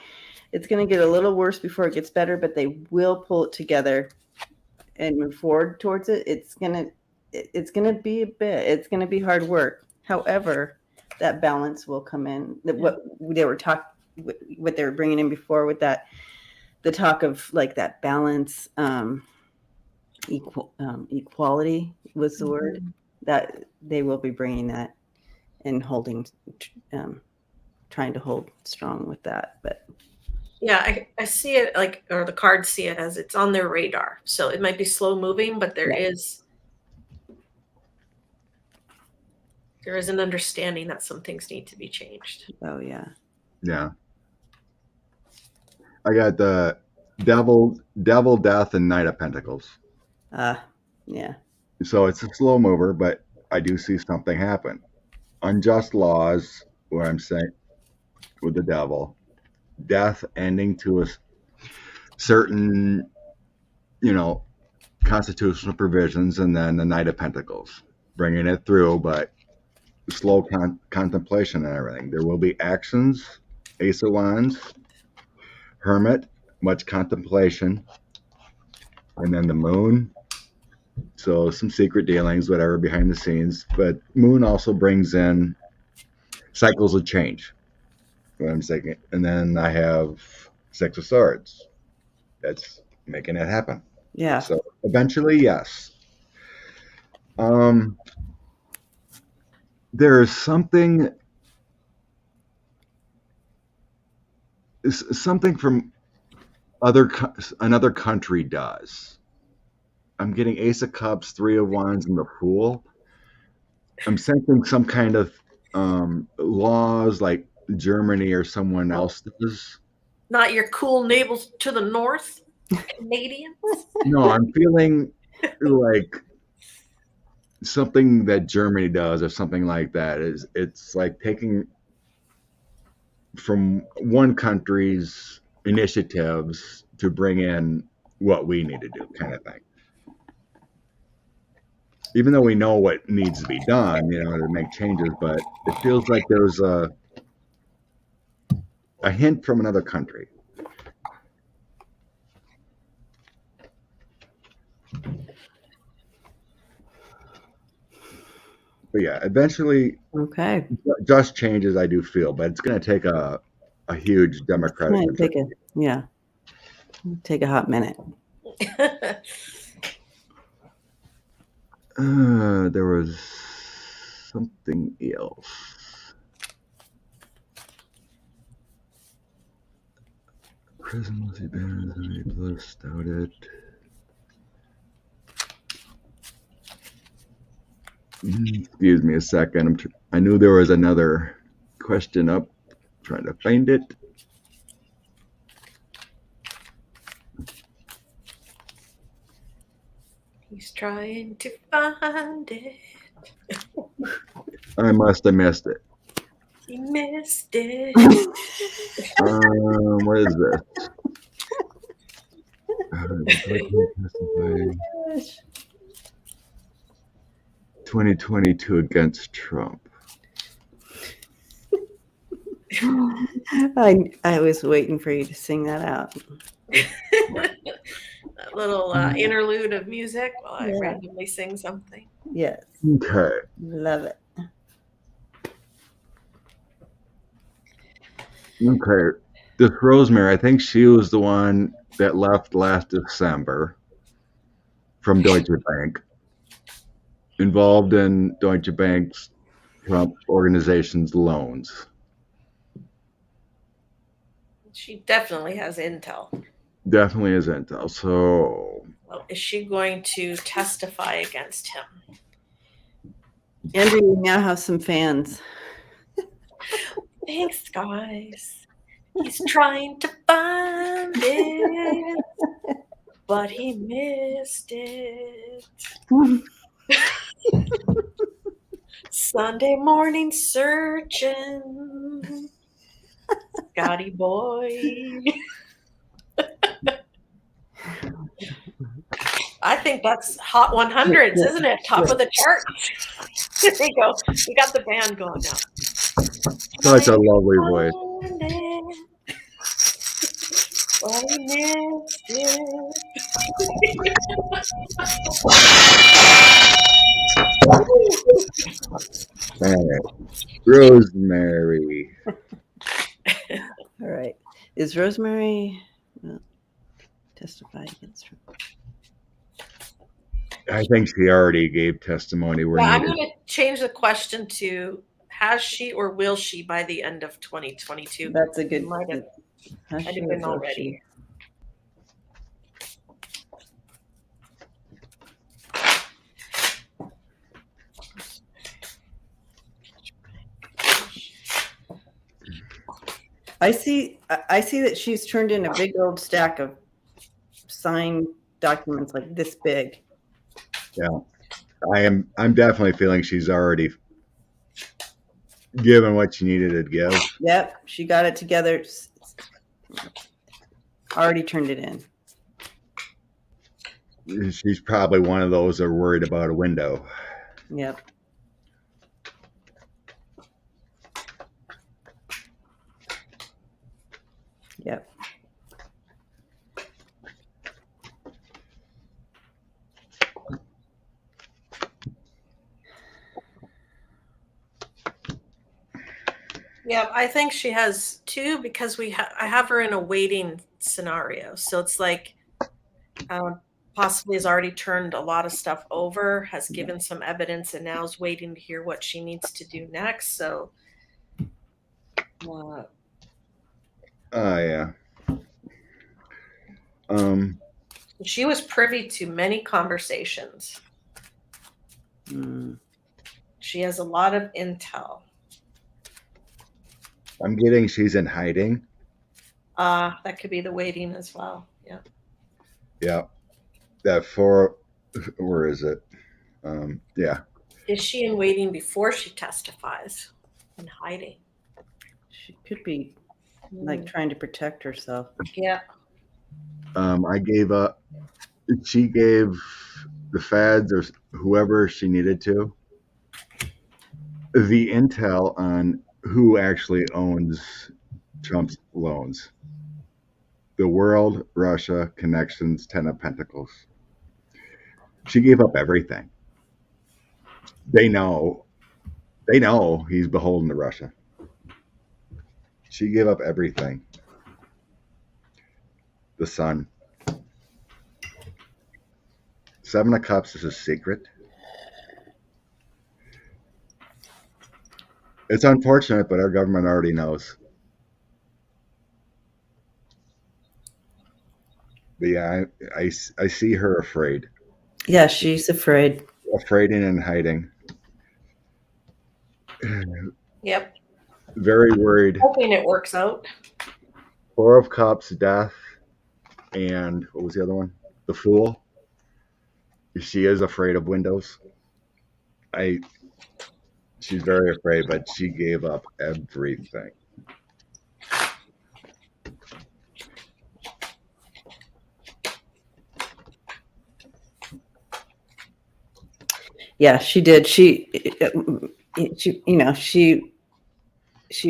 it's going to get a little worse before it gets better, but they will pull it together and move forward towards it. It's going to be a bit. It's going to be hard work. However, that balance will come in. What they were bringing in before with that, the talk of like that balance, equality was the word, that they will be bringing that and holding trying to hold strong with that. But Yeah, I see it like, or the cards see it as it's on their radar. So it might be slow moving, but there is an understanding that some things need to be changed. oh yeah. Yeah. I got the devil, death, and Knight of Pentacles. Yeah. So it's a slow mover, but I do see something happen. Unjust laws, what I'm saying with the devil, death ending to a certain, constitutional provisions, and then the Knight of Pentacles, bringing it through, but slow contemplation and everything. There will be actions, Ace of Wands, Hermit, much contemplation, and then the Moon. So some secret dealings, whatever, behind the scenes. But Moon also brings in cycles of change. What I'm saying. And then I have Six of Swords. That's making it happen. Yeah. So eventually, yes. There is something from another country does. I'm getting Ace of Cups, Three of Wands, and the Fool. I'm sensing some kind of laws like Germany or someone else does. Not your cool neighbors to the north, Canadians. No, I'm feeling like something that Germany does or something like that. It's like taking from one country's initiatives to bring in what we need to do, kind of thing. Even though we know what needs to be done, to make changes, but it feels like there's a hint from another country. But yeah, eventually, Okay. just changes I do feel, but it's going to take a huge democratic. Take a hot minute. There was something else. Prism must be banned. Blood stouted. Excuse me a second. I knew there was another question up. Trying to find it. He's trying to find it. I must have missed it. He missed it. What is this? 2022 against Trump. I was waiting for you to sing that out. That little interlude of music while I randomly sing something. Yes. Okay. Love it. Okay. This Rosemary, I think she was the one that left last December from Deutsche Bank, involved in Deutsche Bank's Trump organization's loans. She definitely has intel. Definitely is intel. So, well, is she going to testify against him? Andrew, you now have some fans. Thanks, guys. He's trying to find it, but he missed it. Sunday morning searching. Scotty boy. I think that's Hot 100s, isn't it? Top of the chart. There you go. We got the band going now. Such a lovely voice. Rosemary. All right. Is Rosemary testify against her? I think she already gave testimony. I'm going to change the question to has she or will she by the end of 2022? That's a good. Might have Has might she have or been will already. she? I see that she's turned in a big old stack of signed documents like this big. Yeah, I'm definitely feeling she's already given what she needed to give. Yep, she got it together. Already turned it in. She's probably one of those that are worried about a window. Yep. Yep. Yeah, I think she has two because I have her in a waiting scenario. So it's like possibly has already turned a lot of stuff over, has given some evidence, and now is waiting to hear what she needs to do next. So, Yeah. she was privy to many conversations. She has a lot of intel. I'm getting she's in hiding. That could be the waiting as well. Yeah. Yeah. Where is it? Yeah. Is she in waiting before she testifies? In hiding. She could be like trying to protect herself. Yeah. I gave up. She gave the feds or whoever she needed to the intel on who actually owns Trump's loans. The world, Russia, connections, 10 of Pentacles. She gave up everything. They know he's beholden to Russia. She gave up everything. The Sun. 7 of Cups is a secret. It's unfortunate, but our government already knows. But yeah, I see her afraid. Yeah, she's afraid. Afraid and in hiding. Yep. Very worried. Hoping it works out. 4 of Cups, Death, and what was the other one? The Fool. She is afraid of windows. She's very afraid, but she gave up everything. Yeah, she did. She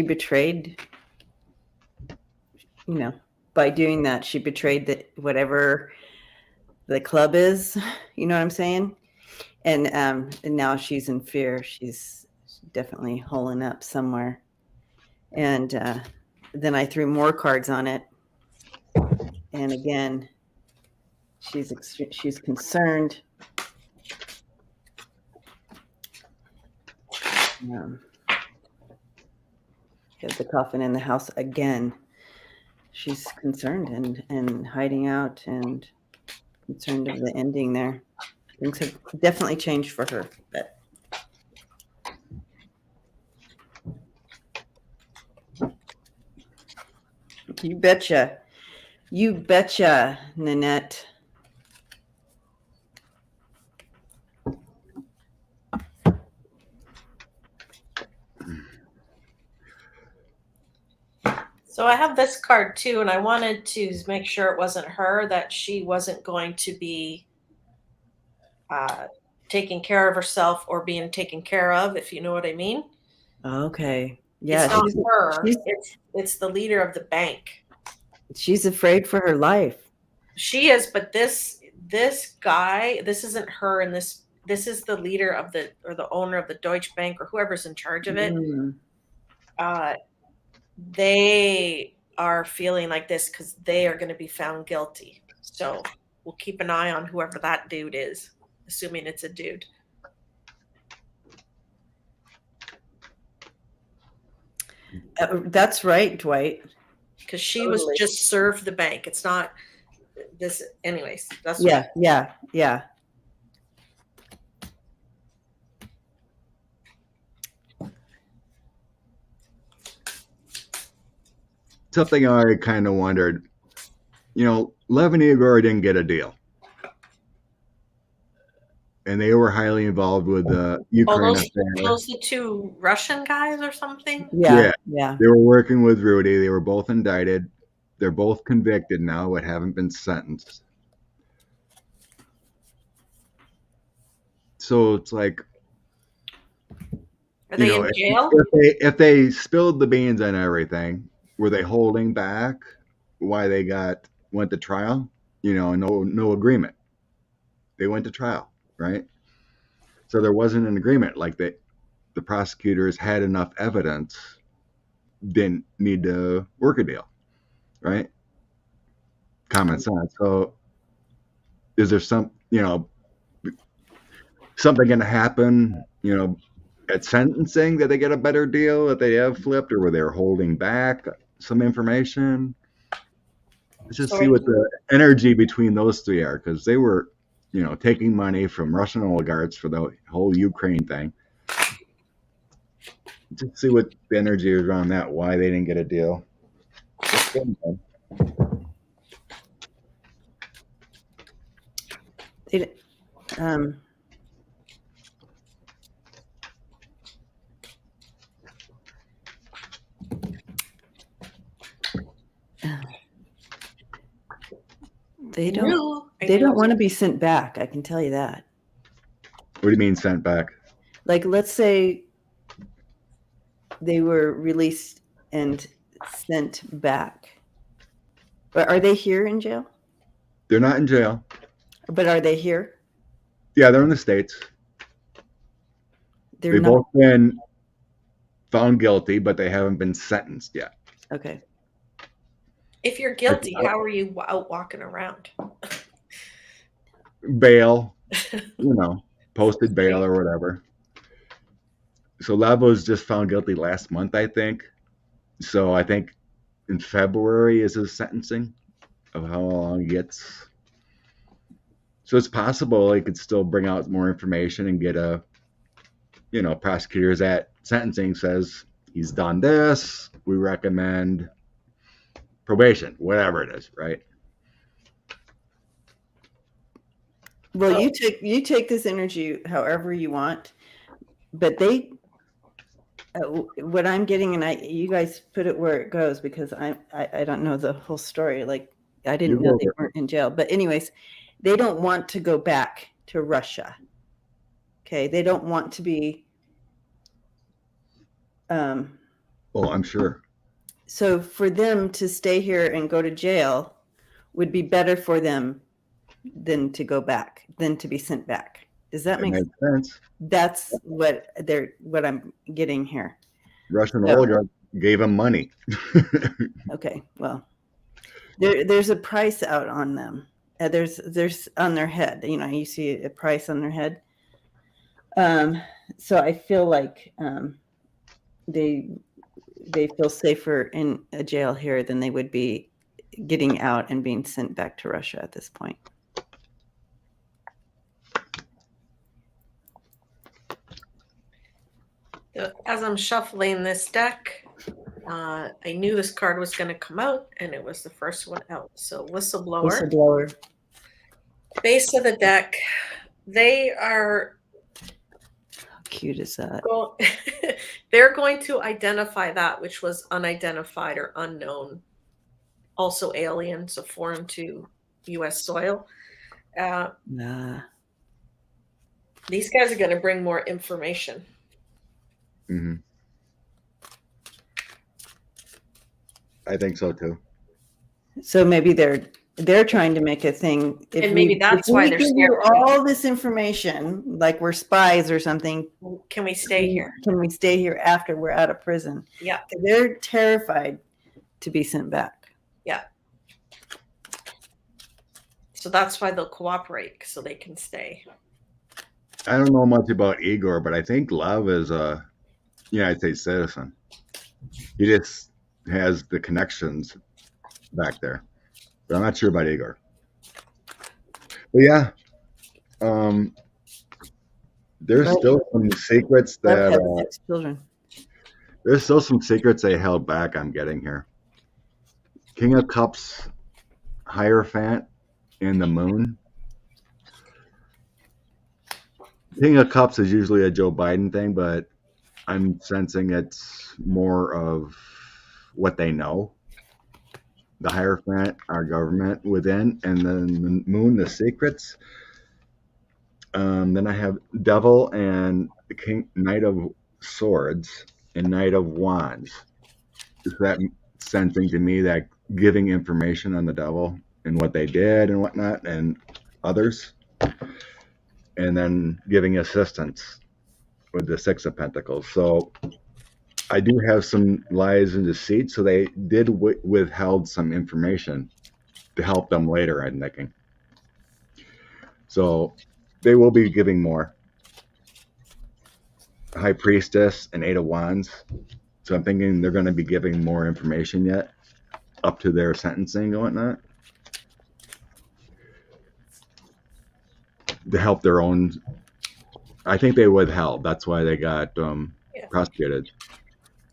betrayed. By doing that, she betrayed that whatever the club is. You know what I'm saying? And now she's in fear. She's definitely holing up somewhere. And then I threw more cards on it, and again, she's concerned. Get the coffin in the house again. She's concerned and hiding out and concerned of the ending there. Things have definitely changed for her, but you betcha, Nanette. So I have this card too, and I wanted to make sure it wasn't her, that she wasn't going to be taking care of herself or being taken care of, if you know what I mean. Okay. Yeah. It's not her. It's the leader of the bank. She's afraid for her life. She is, but this guy, this isn't her, and this is the leader of the owner of the Deutsche Bank or whoever's in charge of it. They are feeling like this because they are going to be found guilty. So we'll keep an eye on whoever that dude is, assuming it's a dude. That's right, Dwight. Because she was Totally. just served the bank. It's not this. Anyways, that's Yeah, yeah, yeah. Something I kind of wondered, Lev and Igor didn't get a deal. And they were highly involved with the Ukraine affair. Those the two Russian guys or something? Yeah. They were working with Rudy. They were both indicted. They're both convicted now, but haven't been sentenced. So it's like, are they in jail? If they spilled the beans on everything, were they holding back why they went to trial? No agreement. They went to trial, right? So there wasn't an agreement. Like the prosecutors had enough evidence, didn't need to work a deal, right? Common sense. So is there something going to happen, at sentencing, that they get a better deal, that they have flipped, or were they holding back some information? Let's just see what the energy between those three are, because they were, taking money from Russian oligarchs for the whole Ukraine thing. Just see what the energy is around that, why they didn't get a deal. They don't want to be sent back. I can tell you that. What do you mean sent back? Like, let's say they were released and sent back. But are they here in jail? They're not in jail. But are they here? Yeah, they're in the States. They've both been found guilty, but they haven't been sentenced yet. Okay. If you're guilty, how are you out walking around? Bail, posted bail or whatever. So Lev was just found guilty last month, I think. So I think in February is his sentencing of how long he gets. So it's possible he could still bring out more information and get prosecutors at sentencing says he's done this. We recommend probation, whatever it is, right? Well, you take this energy however you want, but what I'm getting, and you guys put it where it goes, because I don't know the whole story. Like, I didn't know they weren't in jail, but anyways, they don't want to go back to Russia. Okay, they don't want to be. Oh, I'm sure. So for them to stay here and go to jail would be better for them than to go back, than to be sent back. Does that make sense? That's what I'm getting here. Russian oligarch gave them money. Okay, well, there's a price out on them. There's on their head. You see a price on their head. So I feel like they feel safer in a jail here than they would be getting out and being sent back to Russia at this point. As I'm shuffling this deck, I knew this card was going to come out, and it was the first one out. So whistleblower. Base of the deck. They are. How cute is that? They're going to identify that which was unidentified or unknown. Also alien, so foreign to U.S. soil. These guys are going to bring more information. Mm-hmm. I think so too. So maybe they're trying to make a thing. And maybe that's why they're scared. All this information, like we're spies or something. Can we stay here? Can we stay here after we're out of prison? Yeah. They're terrified to be sent back. Yeah. So that's why they'll cooperate, so they can stay. I don't know much about Igor, but I think Lev is a United States citizen. He just has the connections back there. But I'm not sure about Igor. But yeah, there's Right. still some secrets Love that having 6 children. there's still some secrets they held back. I'm getting here. King of Cups, Hierophant, and the Moon. King of Cups is usually a Joe Biden thing, but I'm sensing it's more of what they know. The Hierophant, our government within, and then the Moon, the secrets. Then I have Devil and the King, Knight of Swords and Knight of Wands. Is that sensing to me that giving information on the Devil and what they did and whatnot and others, and then giving assistance with the Six of Pentacles. So I do have some lies and deceit, so they did withheld some information to help them later, I'm thinking. So they will be giving more. High Priestess and Eight of Wands. So I'm thinking they're going to be giving more information yet up to their sentencing and whatnot to help their own. I think they withheld. That's why they got prosecuted.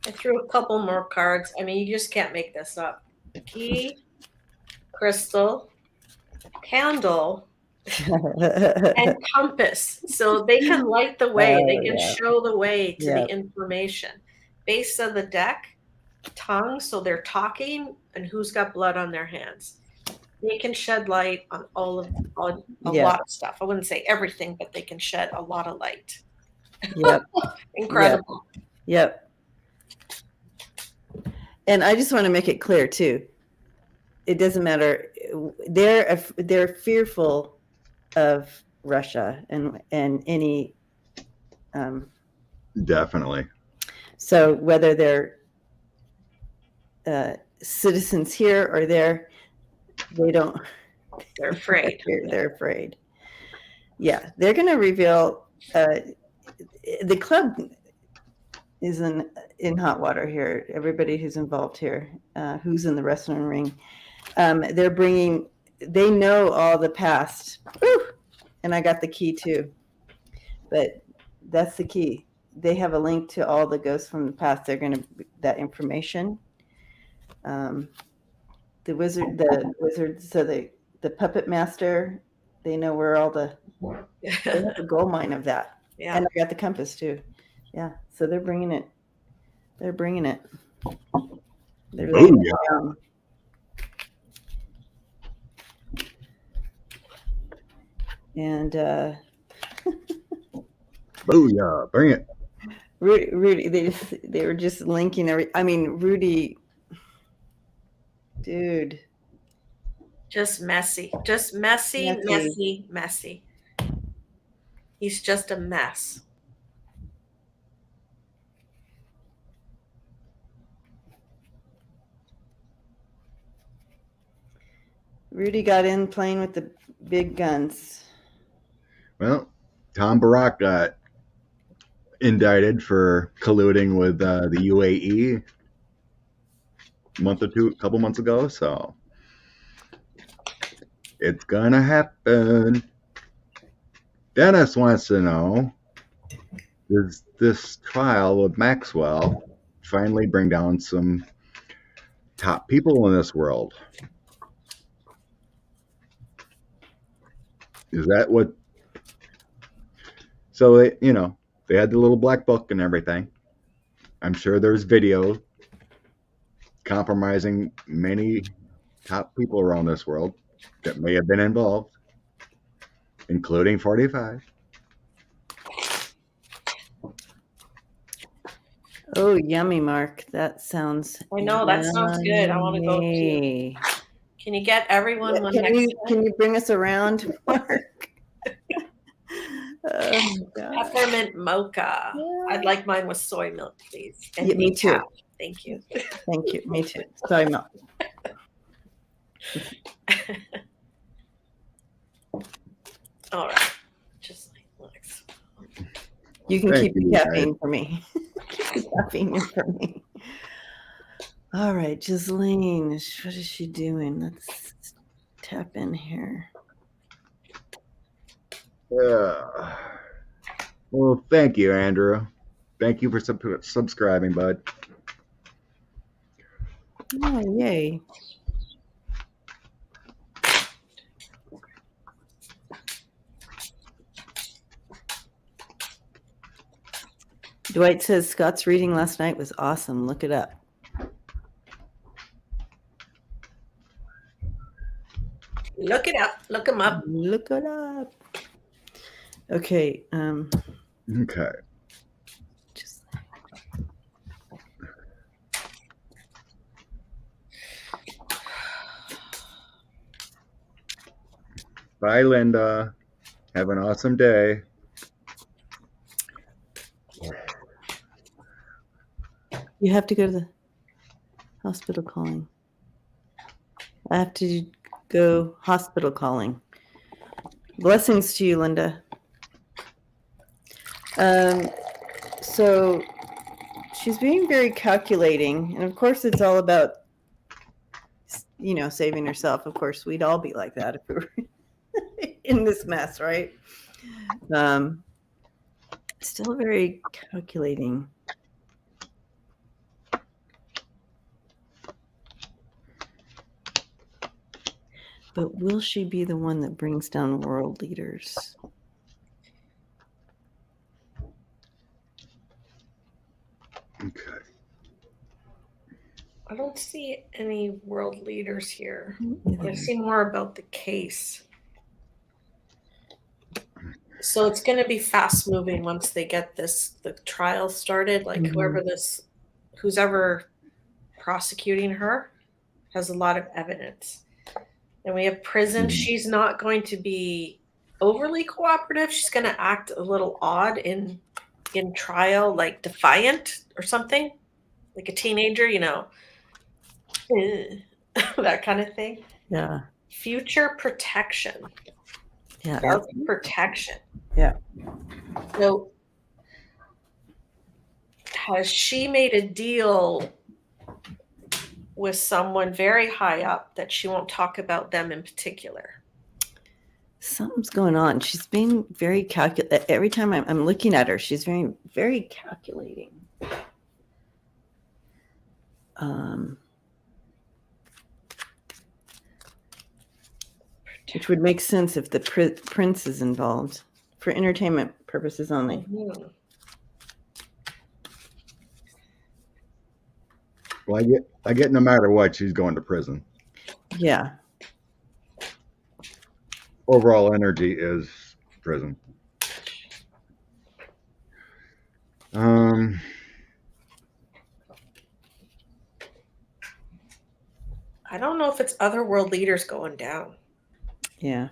I threw a couple more cards. I mean, you just can't make this up. Key, crystal, candle, and compass. So they can light the way. Oh, They can yeah. show the way to Yeah. the information. Base of the deck, tongue. So they're talking and who's got blood on their hands. They can shed light on a Yeah. lot of stuff. I wouldn't say everything, but they can shed a lot of light. Yep. Incredible. Yep. And I just want to make it clear too. It doesn't matter. They're fearful of Russia and any. Definitely. So whether they're citizens here or there, they don't. They're afraid. They're afraid. Yeah, they're going to reveal. The club is in hot water here. Everybody who's involved here, who's in the wrestling ring, they know all the past. Woo! And I got the key too. But that's the key. They have a link to all the ghosts from the past. They're going to that information. The wizard, so the puppet master, they know where all they have a gold mine of that. Yeah. And I got the compass too. Yeah. So they're bringing it. They're laying it down. And booyah, bring it. Rudy, they were just linking Rudy, dude. Just messy. Just messy. He's just a mess. Rudy got in playing with the big guns. Well, Tom Barak got indicted for colluding with the UAE a couple months ago, so it's gonna happen. Dennis wants to know, does this trial with Maxwell finally bring down some top people in this world? Is that what? So they had the little black book and everything. I'm sure there's video compromising many top people around this world that may have been involved, including 45. Oh, yummy, Mark. That sounds. I know, that sounds good. I want to go yummy. too. Can you get everyone one Can next you time? can you bring us around, Mark? Oh, God. Peppermint mocha. Yeah. I'd like mine with soy milk, please. And Yeah, me too. decaf. Thank you. Thank you. Me too. Sorry, Mel. All right. Just like Lex. You can Thank keep the you, caffeine for me. Keep the caffeine for me. All right, Ghislaine, what is she doing? Let's tap in here. Yeah. Well, thank you, Andrew. Thank you for subscribing, bud. Oh, yay. Dwight says Scott's reading last night was awesome. Look it up. Look it up. Look him up. Look it up. Okay. Okay. Just Bye, Linda. Have an awesome day. you have to go to the hospital calling. I have to go hospital calling. Blessings to you, Linda. So she's being very calculating, and of course it's all about, saving herself. Of course, we'd all be like that if we were in this mess, right? Still very calculating. But will she be the one that brings down world leaders? Okay. I don't see any world leaders here. Either. I see more about the case. So it's going to be fast moving once they get the trial started. Like who's ever prosecuting her has a lot of evidence. And we have prison. She's not going to be overly cooperative. She's going to act a little odd in trial, like defiant or something, like a teenager, that kind of thing. Yeah. Future protection. Yeah. Self-protection. Yeah. So has she made a deal with someone very high up that she won't talk about them in particular? Something's going on. She's being very calculating. Every time I'm looking at her, she's very, very calculating. Which would make sense if the prince is involved for entertainment purposes only. Mm-hmm. Well, I get no matter what, she's going to prison. Yeah. Overall energy is prison. I don't know if it's other world leaders going down. Yeah.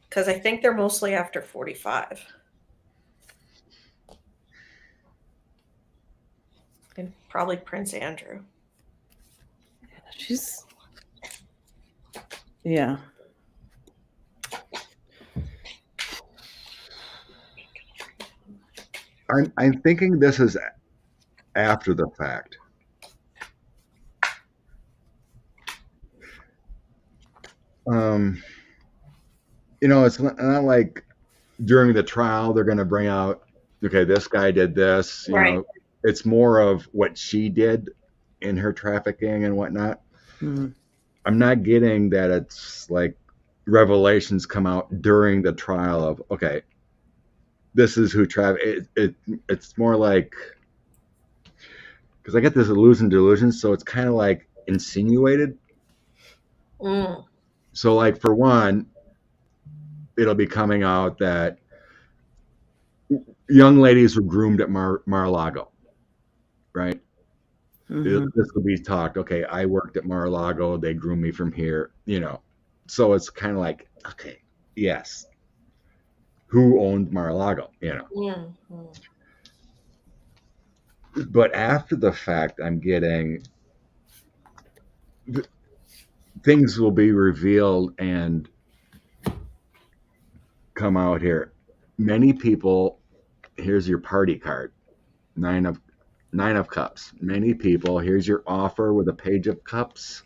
Because I think they're mostly after 45. And probably Prince Andrew. Yeah. I'm thinking this is after the fact. It's not like during the trial they're going to bring out, okay, this guy did this. Right. It's more of what she did in her trafficking and whatnot. Mm-hmm. I'm not getting that it's like revelations come out during the trial of, okay, this is who it's more like, because I get this illusion delusion, so it's kind of like insinuated. So like for one, it'll be coming out that young ladies were groomed at Mar-a-Lago, right? Mm-hmm. This will be talked. Okay, I worked at Mar-a-Lago. They groomed me from here. So it's kind of like, okay, yes, who owned Mar-a-Lago? Mm-hmm. But after the fact, I'm getting things will be revealed and come out here. Many people, here's your party card, 9 of Nine of Cups. Many people. Here's your offer with a Page of Cups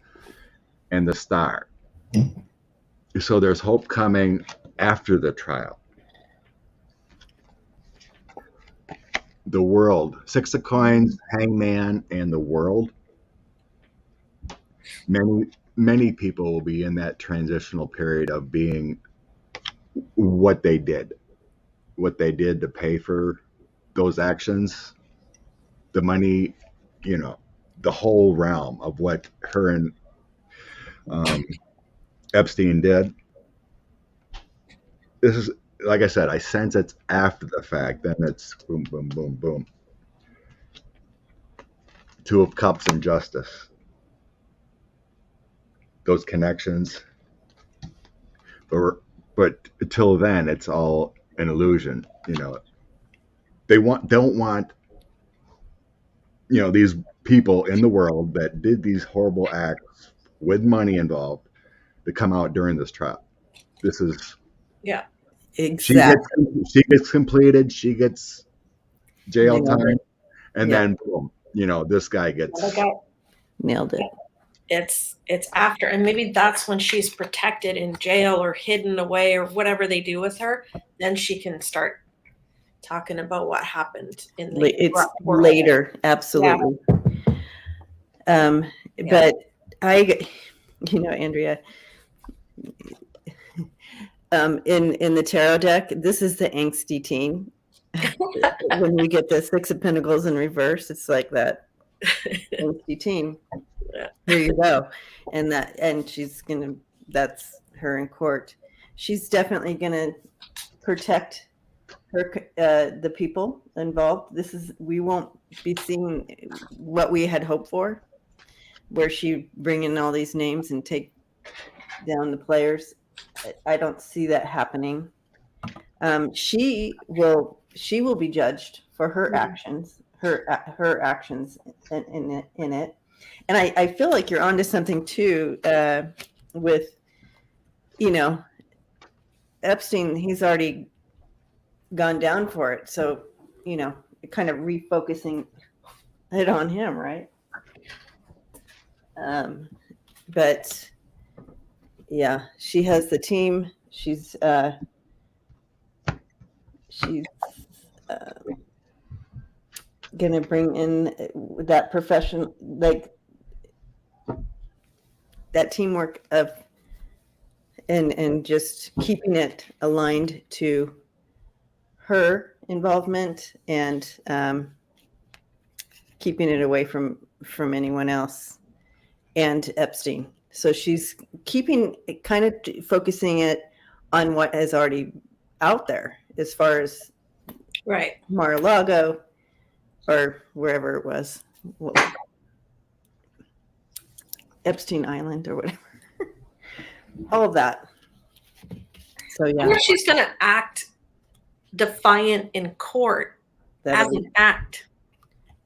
and the Star. So there's hope coming after the trial. The World. Six of Coins, Hangman, and the World. Many people will be in that transitional period of being what they did to pay for those actions, the money, the whole realm of what her and Epstein did. This is, like I said, I sense it's after the fact. Then it's boom, boom, boom, boom. Two of Cups and Justice. Those connections. But until then, it's all an illusion. They don't want these people in the world that did these horrible acts with money involved to come out during this trial. This is Exactly. She gets completed. She gets jail time, and Yeah. then boom, this guy gets Nailed it. It's after, and maybe that's when she's protected in jail or hidden away or whatever they do with her. Then she can start talking about what happened in the It's world. later, absolutely. But Andrea, in the tarot deck, this is the angsty teen. When you get the Six of Pentacles in reverse, it's like that angsty teen. Yeah. Here you go. And that's her in court. She's definitely gonna protect her, the people involved. We won't be seeing what we had hoped for, where she bring in all these names and take down the players. I don't see that happening. She will be judged for her actions, her actions in it. And I feel like you're onto something too, with, Epstein. He's already gone down for it. So, kind of refocusing it on him, right? But yeah, she has the team. She's gonna bring in that profession, like that teamwork of, and just keeping it aligned to her involvement, and keeping it away from anyone else and Epstein. So she's keeping it, kind of focusing it on what is already out there as far as Right. Mar-a-Lago or wherever it was, Epstein Island or whatever. All of that. So I yeah, wonder if she's going to act defiant in court as an act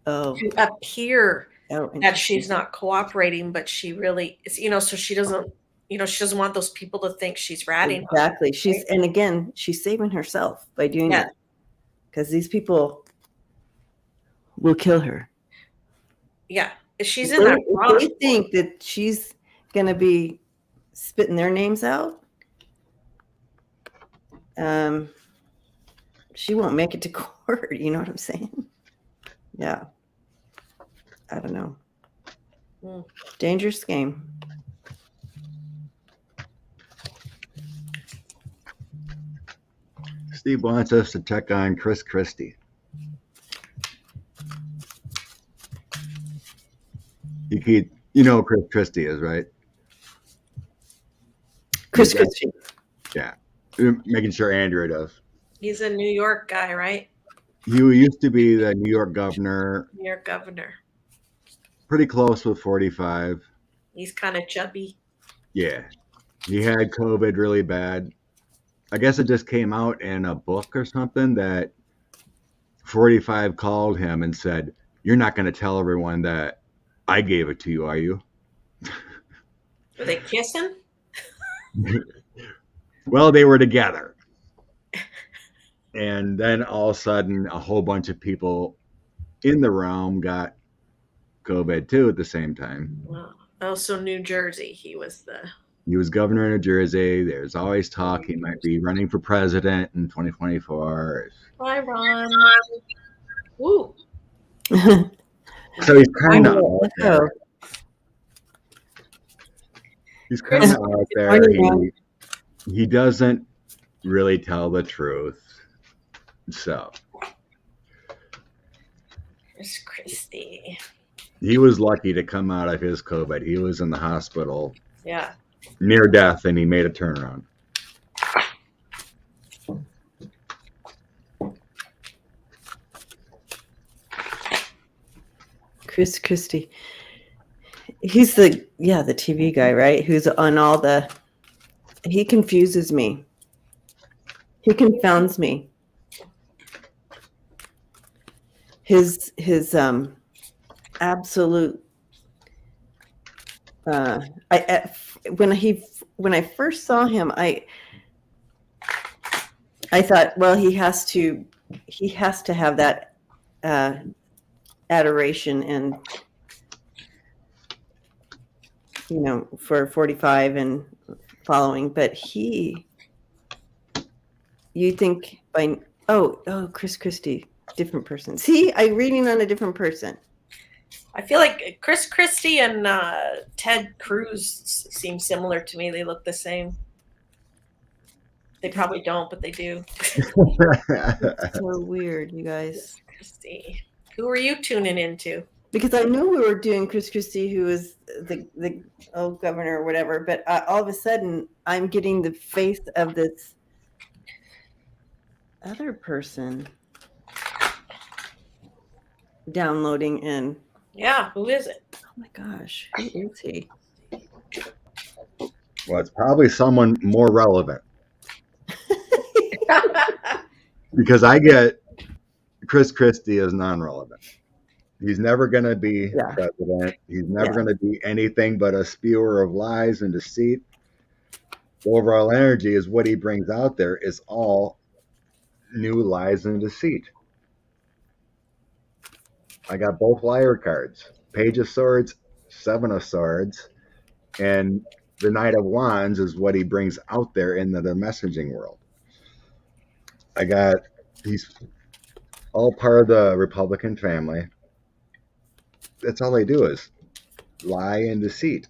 oh, to appear that interesting. she's not cooperating, but she really is, so she doesn't, she doesn't want those people to think she's ratting. Exactly. And again, she's saving herself by doing that, because these people will kill her. Yeah. If she's in that wrong. They think that she's going to be spitting their names out. She won't make it to court. You know what I'm saying? Yeah. I don't know. Dangerous game. Steve wants us to check on Chris Christie. You know who Chris Christie is, right? Chris Christie. Yeah. Making sure Andrea does. He's a New York guy, right? He used to be the New York governor. New York governor. Pretty close with 45. He's kind of chubby. Yeah. He had COVID really bad. I guess it just came out in a book or something that 45 called him and said, "You're not going to tell everyone that I gave it to you, are you?" Were they kissing? Well, they were together. And then all of a sudden, a whole bunch of people in the realm got COVID too at the same time. Wow. Also, New Jersey. He was the. He was governor of New Jersey. There's always talk he might be running for president in 2024. Hi, Ron. Ooh. So he's kind of Oh, out there. He's kind of out there. He doesn't really tell the truth. So Chris Christie. he was lucky to come out of his COVID. He was in the hospital Yeah. near death, and he made a turnaround. Chris Christie. He's the TV guy, right? Who's on all the. He confuses me. He confounds me. His absolute. When I first saw him, I thought, well, he has to have that adoration and for 45 and following, but you think by Chris Christie, different person. See, I'm reading on a different person. I feel like Chris Christie and Ted Cruz seem similar to me. They look the same. They probably don't, but they do. So weird, you guys. Christie. Who are you tuning into? Because I know we were doing Chris Christie, who is the governor or whatever, but all of a sudden I'm getting the face of this other person downloading in. Yeah, who is it? Oh my gosh, who is he? Well, it's probably someone more relevant. Because I get Chris Christie as non-relevant. He's never going to be president. He's never going to be anything but a spewer of lies and deceit. The overall energy is what he brings out there is all new lies and deceit. I got both liar cards. Page of Swords, Seven of Swords, and the Knight of Wands is what he brings out there into the messaging world. He's all part of the Republican family. That's all they do is lie and deceit.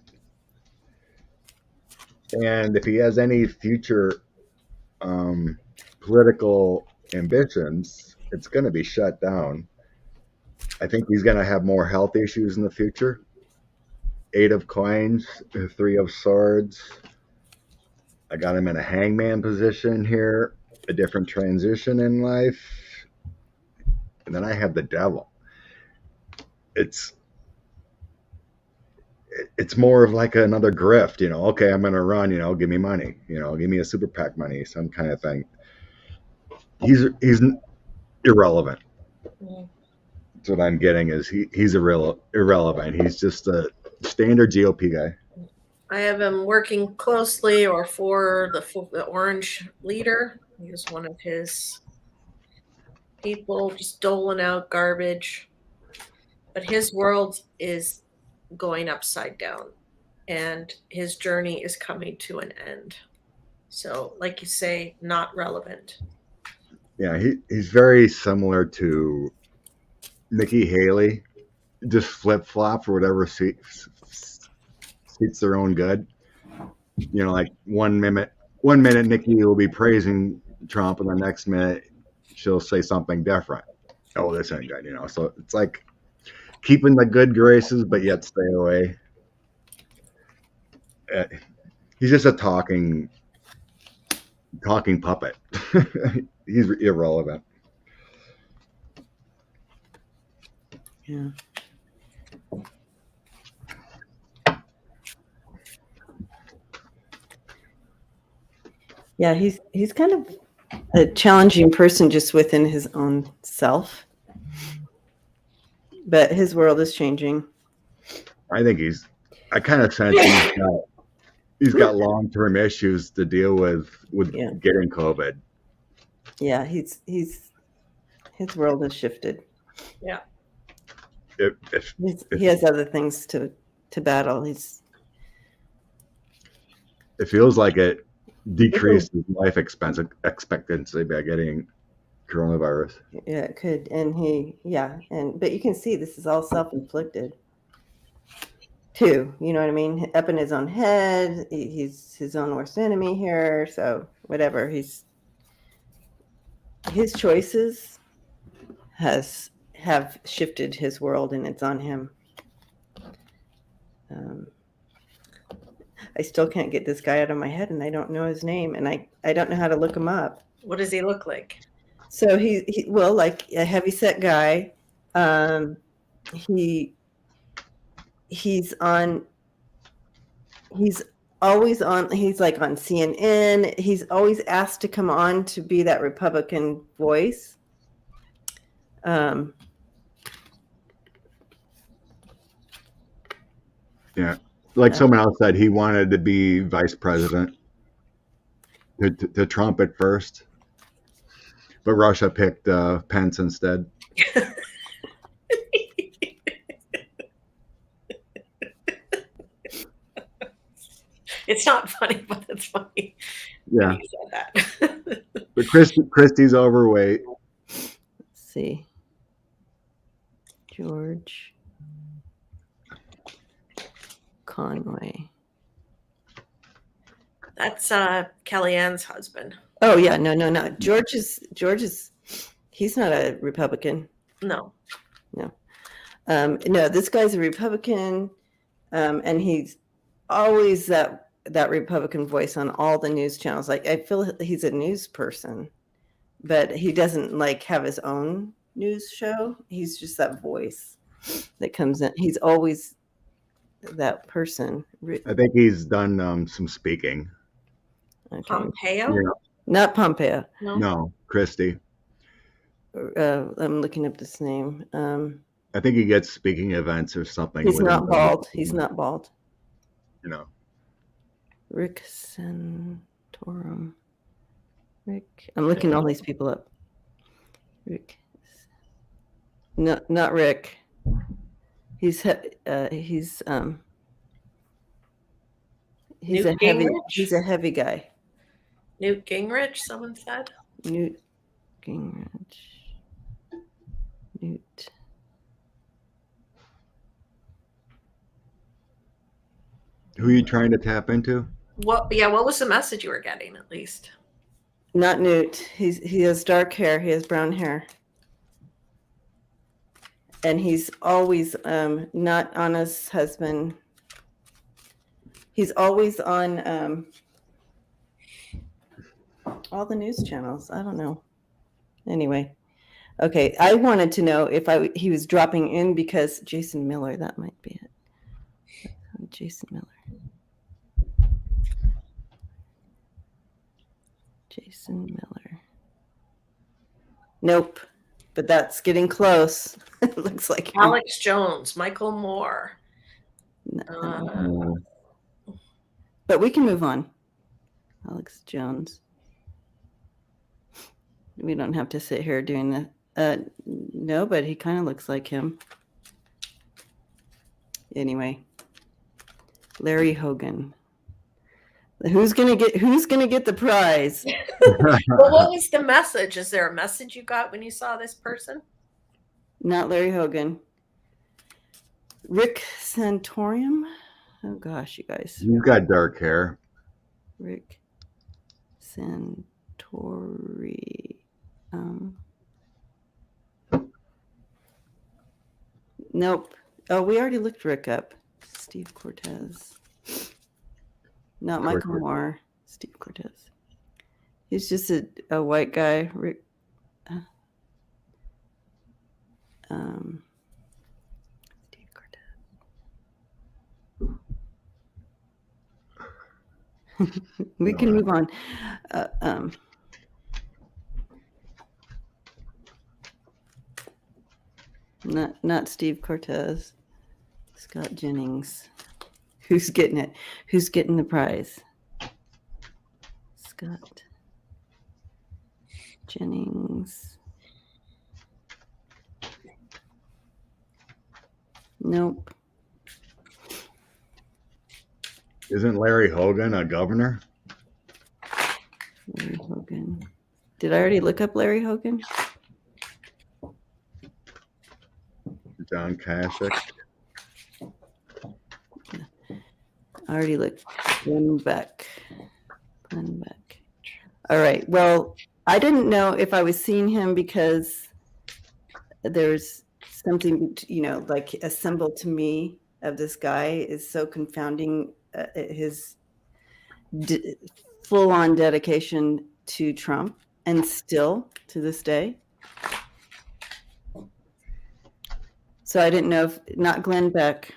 And if he has any future political ambitions, it's going to be shut down. I think he's going to have more health issues in the future. 8 of Coins, 3 of Swords. I got him in a hangman position here, a different transition in life. And then I have the Devil. It's more of like another grift, okay, I'm going to run, give me money, give me a super PAC money, some kind of thing. He's irrelevant. That's what I'm getting is he's irrelevant. He's just a standard GOP guy. I have him working closely or for the Orange leader. He was one of his people just doling out garbage. But his world is going upside down and his journey is coming to an end. So, like you say, not relevant. Yeah, he's very similar to Nikki Haley, just flip-flop for whatever suits their own good. Like one minute Nikki will be praising Trump and the next minute she'll say something different. Oh, this ain't good, So it's like keeping the good graces, but yet stay away. He's just a talking puppet. He's irrelevant. Yeah. Yeah, he's kind of a challenging person just within his own self. But his world is changing. I think I kind of sense he's got long-term issues to deal with getting COVID. Yeah, his world has shifted. Yeah. He has other things to battle. It feels like it decreased his life expectancy by getting coronavirus. Yeah, it could. And but you can see this is all self-inflicted too. You know what I mean? Up in his own head. He's his own worst enemy here. So whatever. His choices have shifted his world, and it's on him. I still can't get this guy out of my head, and I don't know his name, and I don't know how to look him up. What does he look like? So he like a heavyset guy. He's always on. He's like on CNN. He's always asked to come on to be that Republican voice. Yeah, like someone else said, he wanted to be vice president to Trump at first, but Russia picked Pence instead. It's not funny, but it's funny. Yeah, You said that. but Christie's overweight. Let's see, George Conway. That's Kellyanne's husband. Oh yeah, no. George is he's not a Republican. No. No, this guy's a Republican, and he's always that Republican voice on all the news channels. Like I feel he's a news person, but he doesn't like have his own news show. He's just that voice that comes in. He's always that person. I think he's done some speaking. Okay. Pompeo? Yeah. Not Pompeo. No, Christie. I'm looking up this name. I think he gets speaking events or something. He's not bald. He's not bald. You know. Rick Santorum. Rick. I'm looking all these people up. Rick. No, not Rick. He's Newt he's a heavy guy. Newt Gingrich, someone said. Newt Gingrich. Newt. Who are you trying to tap into? What was the message you were getting at least? Not Newt. He has dark hair. He has brown hair. And he's always not on his husband. He's always on all the news channels. I don't know. Anyway, okay. I wanted to know if he was dropping in because Jason Miller. That might be it. Jason Miller. Jason Miller. Nope. But that's getting close. It looks like Alex Jones, Michael Moore. But we can move on. Alex Jones. We don't have to sit here doing that. No, but he kind of looks like him. Anyway, Larry Hogan. Who's gonna get the prize? Well, what was the message? Is there a message you got when you saw this person? Not Larry Hogan. Rick Santorum. Oh gosh, you guys. You've got dark hair. Rick Santori. Nope. Oh, we already looked Rick up. Steve Cortez. Not Michael Moore. Steve Cortez. He's just a white guy. Rick. Steve Cortez. We can move on. Not Steve Cortez. Scott Jennings. Who's getting it? Who's getting the prize? Scott Jennings. Nope. Isn't Larry Hogan a governor? Larry Hogan. Did I already look up Larry Hogan? John Kasich. I already looked. Glenn Beck. Glenn Beck. All right. Well, I didn't know if I was seeing him because there's something, like a symbol to me of this guy is so confounding. His full-on dedication to Trump, and still to this day. So I didn't know if not Glenn Beck,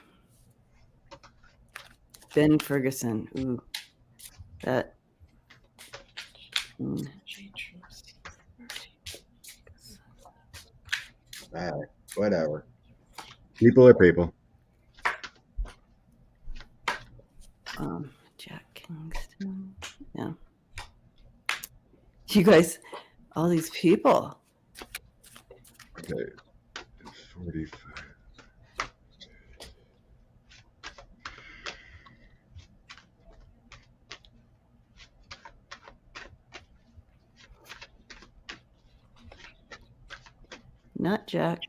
Ben Ferguson. Ooh, that. All right, whatever. People are people. Jack Kingston. Yeah. You guys, all these people. Okay. 45. Not Jack.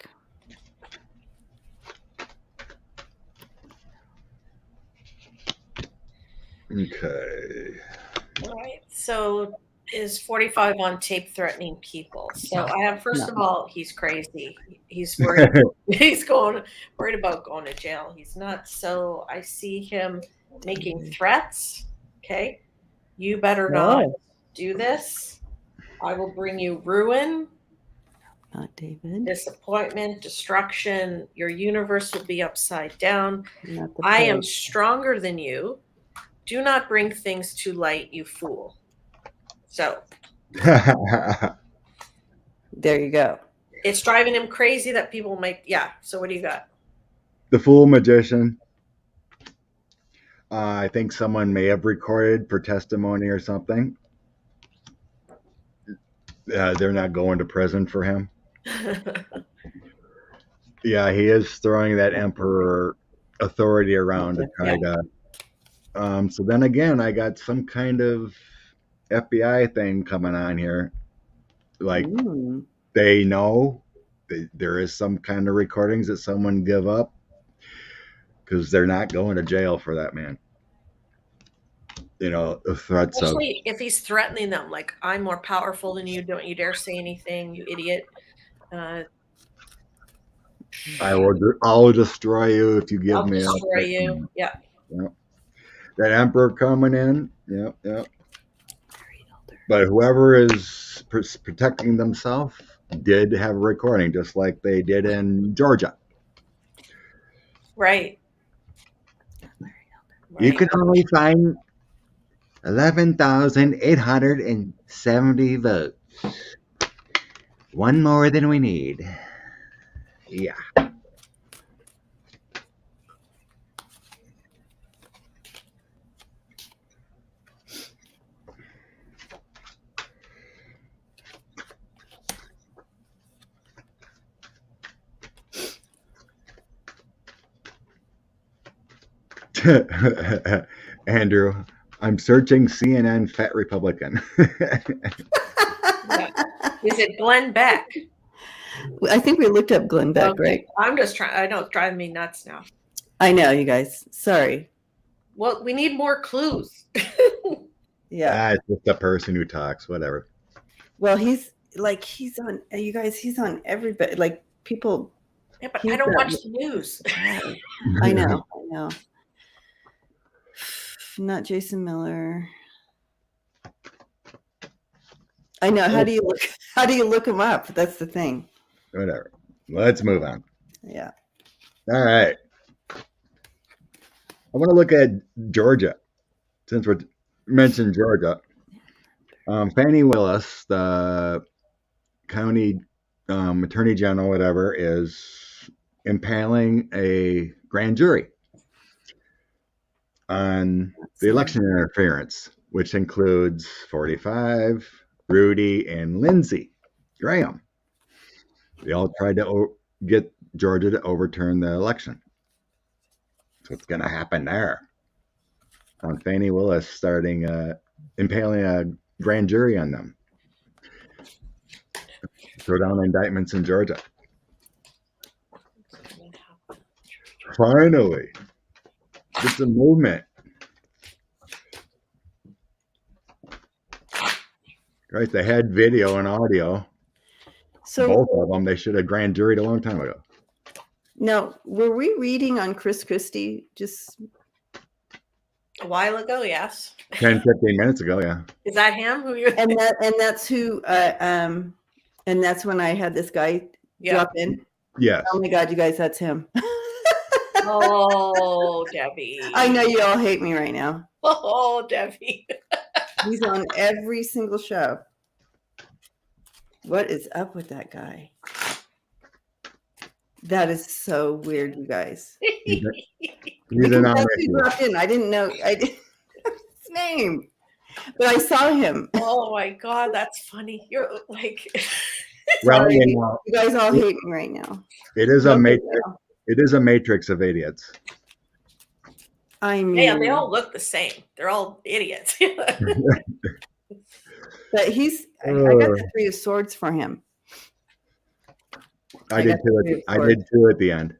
Okay. All right. So is 45 on tape threatening people? So I have, first of all, he's crazy. He's worried. Worried about going to jail. He's not. So I see him making threats. Okay. You better not do this. I will bring you ruin. Not David. Disappointment, destruction. Your universe will be upside down. I am stronger than you. Do not bring things to light, you fool. So there you go. It's driving him crazy that people make. Yeah. So what do you got? The Fool Magician. I think someone may have recorded for testimony or something. They're not going to prison for him. Yeah, he is throwing that emperor authority around to try to. So then again, I got some kind of FBI thing coming on here. Like they know there is some kind of recordings that someone give up because they're not going to jail for that man. Threats. Especially if he's threatening them, like, I'm more powerful than you. Don't you dare say anything, you idiot. I'll destroy you if you give me. I'll destroy you. Yeah. Yep. That emperor coming in. Yep. But whoever is protecting themselves did have a recording, just like they did in Georgia. Right. You can only find 11,870 votes. One more than we need. Yeah. Andrew, I'm searching CNN fat Republican. Is it Glenn Beck? I think we looked up Glenn Beck, right? I'm just trying. I know it's driving me nuts now. I know, you guys. Sorry. Well, we need more clues. Yeah. It's just a person who talks, whatever. Well, he's on, you guys, he's on everybody, like people. Yeah, but I don't watch the news. I know. Not Jason Miller. I know. How do you look him up? That's the thing. Whatever. Let's move on. Yeah. All right. I want to look at Georgia, since we mentioned Georgia. Fannie Willis, the county attorney general, whatever, is impaling a grand jury on the election interference, which includes 45, Rudy, and Lindsey Graham. They all tried to get Georgia to overturn the election. what's going to happen there. On Fani Willis starting impaling a grand jury on them. Throw down indictments in Georgia. Finally, it's a movement. Right, they had video and audio. So both of them. They should have grand juried a long time ago. now, were we reading on Chris Christie just A while ago, yes. 10, 15 minutes ago, yeah. Is that him? Who you? and that's who and that's when I had this guy Yeah. drop in. Yes. Oh my god, you guys, that's him. Oh, Debbie. I know you all hate me right now. Oh, Debbie. He's on every single show. What is up with that guy? That is so weird, you guys. He's Because an that's honorary. who dropped in. I didn't know his name, but I saw him. Oh my God, that's funny. You're like, Well, Sorry. you know, You guys all hate me right now. it is a matrix. It is a matrix of idiots. I mean, yeah, they all look the same. They're all idiots. but I got the Three of Swords for him. I did too. I did too at the end.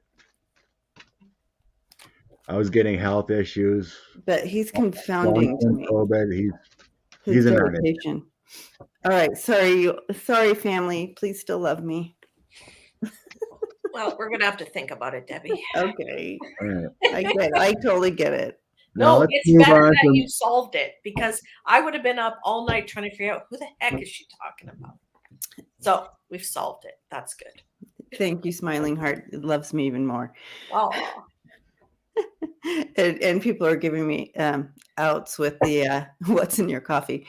I was getting health issues. But he's confounding to me. COVID. His he's an artist. dedication. All right, sorry, family. Please still love me. Well, we're gonna have to think about it, Debbie. Okay, All right. I get it. I totally get it. Now No, let's it's move better on that to- you solved it because I would have been up all night trying to figure out who the heck is she talking about. So we've solved it. That's good. Thank you, Smiling Heart. It loves me even more. Oh, And people are giving me outs with the what's in your coffee,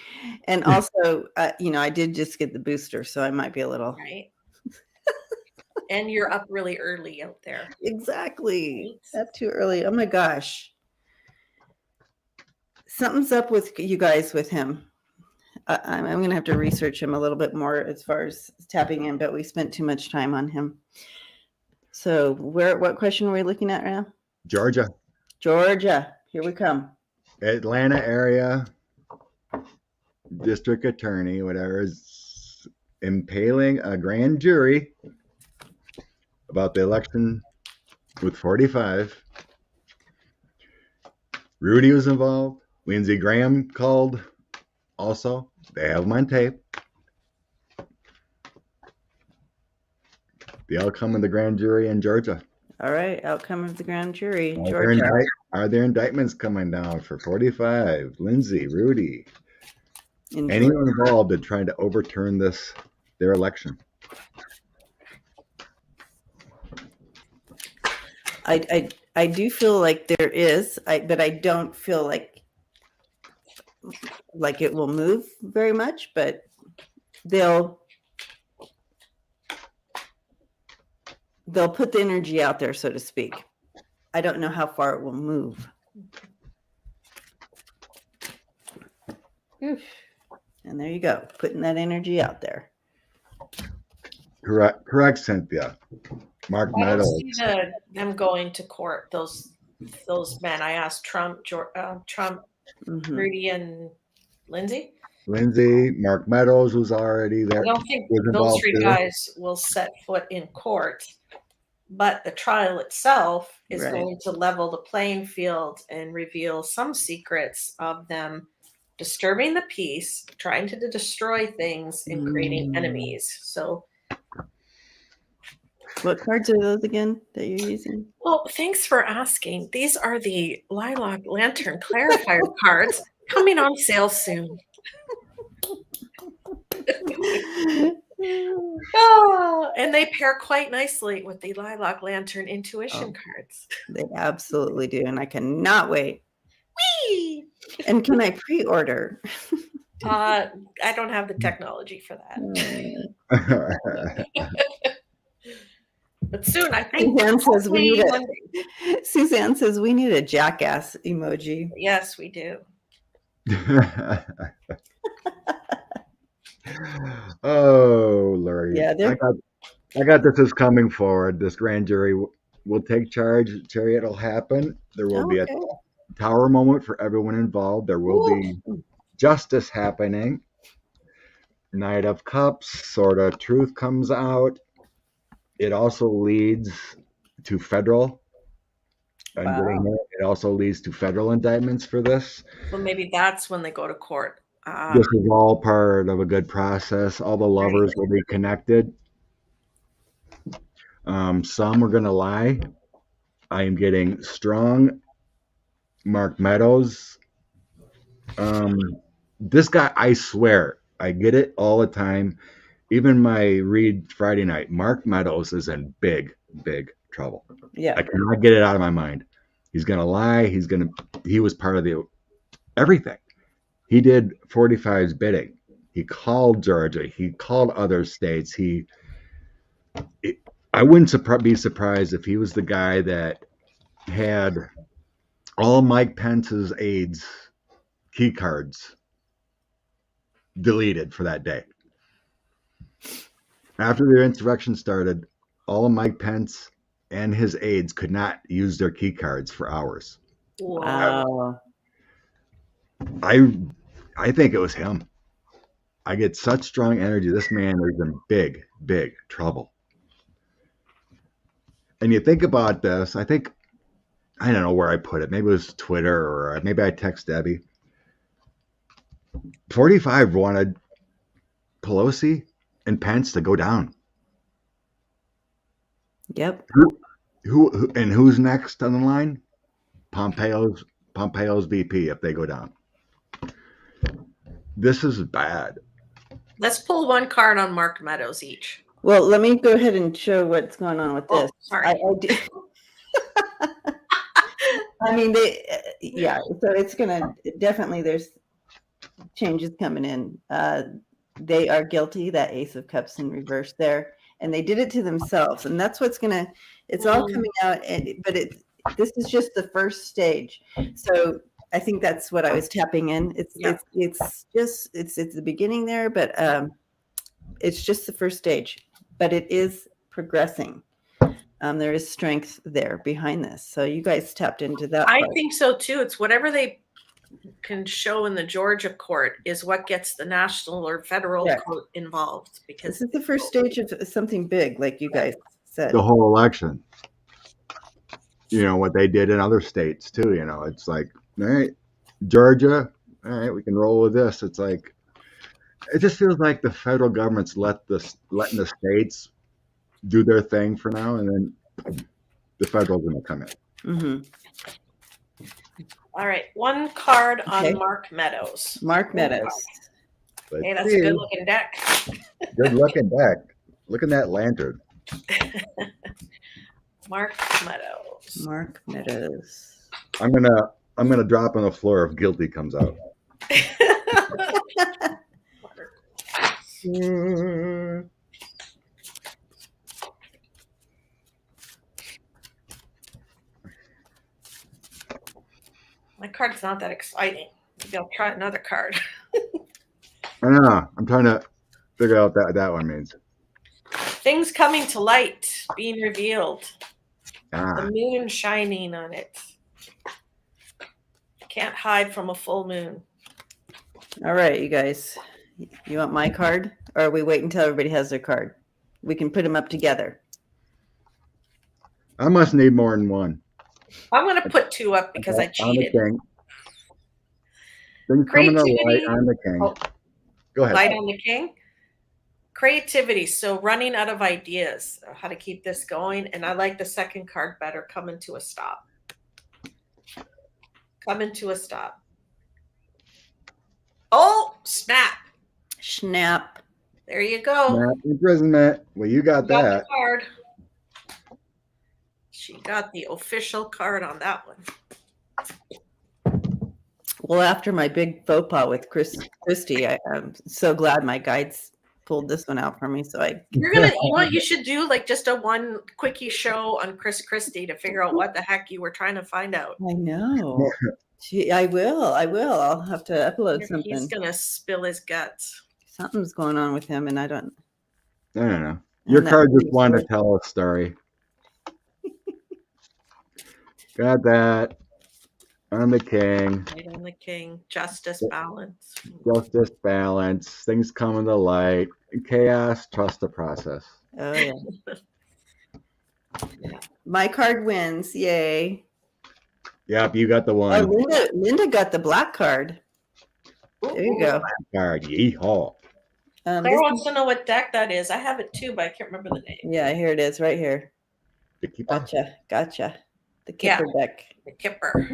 and also I did just get the booster, so I might be a little right. And you're up really early out there. exactly not too early. Oh my gosh, something's up with you guys with him. I'm gonna have to research him a little bit more as far as tapping in, but we spent too much time on him. So what question are we looking at now? Georgia, Here we come. Atlanta area district attorney, whatever, is impaling a grand jury about the election with 45. Rudy was involved. Lindsey Graham called also. They have them on tape. The outcome of the grand jury in Georgia. All right, outcome of the grand jury, Are there, Georgia. are there indictments coming down for 45? Lindsey, Rudy, In anyone involved in trying to overturn their election? I do feel like there is, but I don't feel like it will move very much, but they'll put the energy out there, so to speak. I don't know how far it will move. And there you go, putting that energy out there. Correct, Cynthia. Mark I don't Meadows. see them going to court. Those men. I asked Trump, Mhm. Rudy, and Lindsay. Lindsay, Mark Meadows was already there. I don't think Was those involved three too. guys will set foot in court, but the trial itself is Right. going to level the playing field and reveal some secrets of them disturbing the peace, trying to destroy things, and creating enemies. So, What cards are those again that you're using? well, thanks for asking. These are the Lilac Lantern Clarifier cards coming on sale soon. Oh, and they pair quite nicely with the Lilac Lantern Intuition cards. They absolutely do, and I cannot wait. Whee! And can I pre-order? I don't have the technology for that. But soon, I think. Suzanne says we need hopefully Monday. Suzanne says we need a jackass emoji. Yes, we do. Oh, Lord. Yeah, I got this is coming forward. This grand jury will take charge. Chariot will happen. There will be a Okay. tower moment for everyone involved. There will be justice happening. Knight of Cups, Sword of Truth comes out. It also leads to federal. I'm getting Wow. it. It also leads to federal indictments for this. So maybe that's when they go to court. This is all part of a good process. All the lovers will be connected. Some are going to lie. I am getting strong Mark Meadows. This guy, I swear, I get it all the time. Even my read Friday night, Mark Meadows is in big, big trouble. Yeah. I cannot get it out of my mind. He's going to lie. He was part of everything. He did 45's bidding. He called Georgia. He called other states. I wouldn't be surprised if he was the guy that had all Mike Pence's aides' key cards deleted for that day. After the insurrection started, all of Mike Pence and his aides could not use their key cards for hours. Wow. I think it was him. I get such strong energy. This man is in big, big trouble. And you think about this, I don't know where I put it. Maybe it was Twitter or maybe I text Debbie. 45 wanted Pelosi and Pence to go down. Yep. Who's next on the line? Pompeo's VP if they go down. This is bad. Let's pull one card on Mark Meadows each. Well, let me go ahead and show what's going on with this. Sorry. I do. I mean, yeah. So it's gonna definitely. There's changes coming in. They are guilty. That Ace of Cups in reverse there, and they did it to themselves. And that's what's gonna. It's all coming out, but this is just the first stage. So I think that's what I was tapping in. It's the beginning there, but it's just the first stage. But it is progressing. There is strength there behind this. So you guys tapped into that. I think so too. It's whatever they can show in the Georgia court is what gets the national or federal court involved. Because this is the first stage of something big, like you guys said. The whole election. What they did in other states too. It's like, all right, Georgia, all right, we can roll with this. It's like, it just feels like the federal government's letting the states do their thing for now, and then the federal's going to come in. Mm-hmm. All right, one card on Mark Meadows. Mark Meadows. Hey, that's a good-looking deck. Good-looking deck. Look at that lantern. Mark Meadows. Mark Meadows. I'm gonna drop on the floor if guilty comes out. My card's not that exciting. Maybe I'll try another card. I know. I'm trying to figure out what that one means. Things coming to light, being revealed. The moon shining on it. Can't hide from a full moon. All right, you guys. You want my card? Or are we wait until everybody has their card? We can put them up together. I must need more than one. I'm going to put two up because I cheated. Things coming to light on the king. Oh, go ahead. Light on the king. Creativity. So running out of ideas of how to keep this going. And I like the second card better. Coming to a stop. Coming to a stop. Oh, snap. Snap. There you go. Snap imprisonment. Well, you got that. The card. She got the official card on that one. Well, after my big faux pas with Christy, I'm so glad my guides pulled this one out for me. So you should do like just a one quickie show on Chris Christie to figure out what the heck you were trying to find out. I know. I will. I'll have to upload something. He's gonna spill his guts. Something's going on with him, and I don't know. Your card just wanted to tell a story. Got that. I'm the king. Right on the king. Justice, balance. Justice, balance. Things come into light. Chaos. Trust the process. Oh yeah. My card wins. Yay. Yep, you got the Oh, one. Linda got the black card. There you go. Card. Yeehaw. Claire This wants to know what deck that is. I have it too, but I can't remember the name. yeah, here it is, right here. The keeper. Gotcha. The Kipper deck. The Kipper.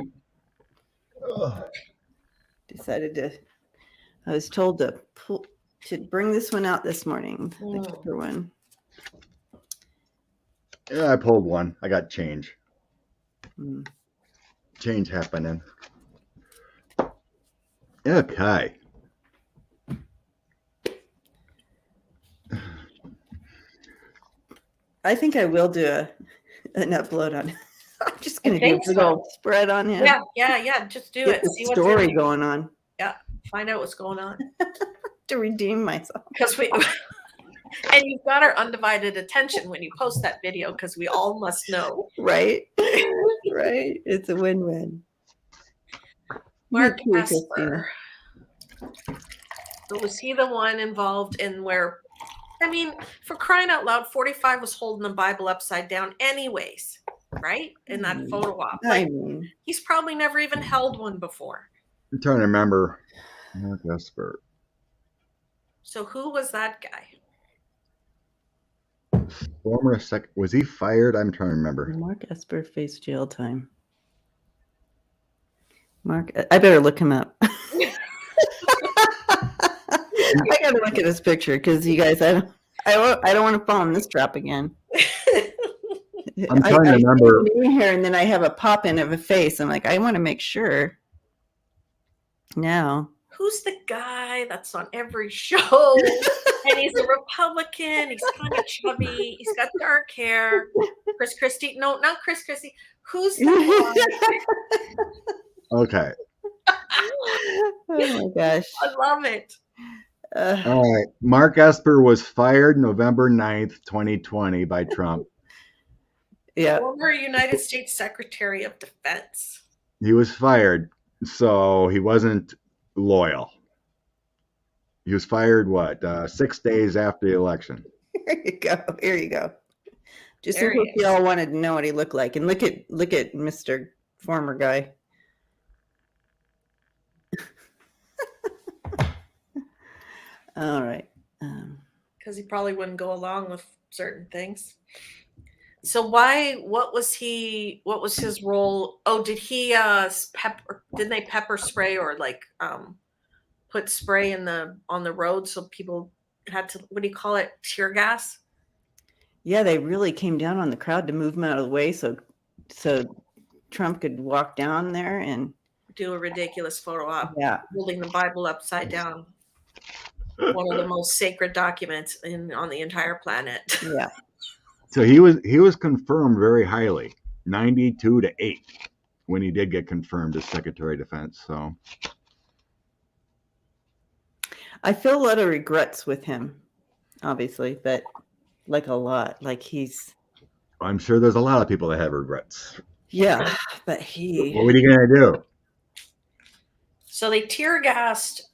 Ugh. Decided to. I was told to bring this one out this morning. The Mm. Kipper one. Yeah, I pulled one. I got change. Mm. Change happening. Okay. I think I will do an upload on. I'm just gonna do a think big so. old spread on him. Yeah. Just do Get it. the See what's story in it. going on Find out what's going on. to redeem myself. Because and you've got our undivided attention when you post that video, because we all must know. Right? Right? It's a win-win. Mark You too, Christina. Esper. So was he the one involved in where, I mean, for crying out loud, 45 was holding the Bible upside down anyways, right? In that photo op. I Like, mean, he's probably never even held one before. I'm trying to remember. Mark Esper. So who was that guy? Former was he fired? I'm trying to remember. Mark Esper faced jail time. Mark, I better look him up. I gotta look at his picture because you guys, I don't want to fall in this trap again. I'm trying to remember. I'm here, and then I have a pop in of a face. I'm like, I want to make sure. Now, Who's the guy that's on every show? And he's a Republican. He's kind of chubby. He's got dark hair. Chris Christie. No, not Chris Christie. Who's the guy? Okay. oh my gosh. I love it. All right. Mark Esper was fired November 9th, 2020 by Trump. Yeah. Former United States Secretary of Defense. He was fired, so he wasn't loyal. He was fired, 6 days after the election. Here you go. Just There in he case you all wanted to know what he looked like. And look at Mr. Former guy. All right. Because he probably wouldn't go along with certain things. So what was his role? Oh, did he didn't they pepper spray or like put spray on the road so people had to, what do you call it, tear gas? Yeah, they really came down on the crowd to move him out of the way so Trump could walk down there and do a ridiculous photo op. Yeah. Holding the Bible upside down. One of the most sacred documents on the entire planet. Yeah. So he was confirmed very highly, 92-8, when he did get confirmed as Secretary of Defense. So I feel a lot of regrets with him, obviously, but like a lot. Like I'm sure there's a lot of people that have regrets. Yeah, but What are you gonna do? So they tear gassed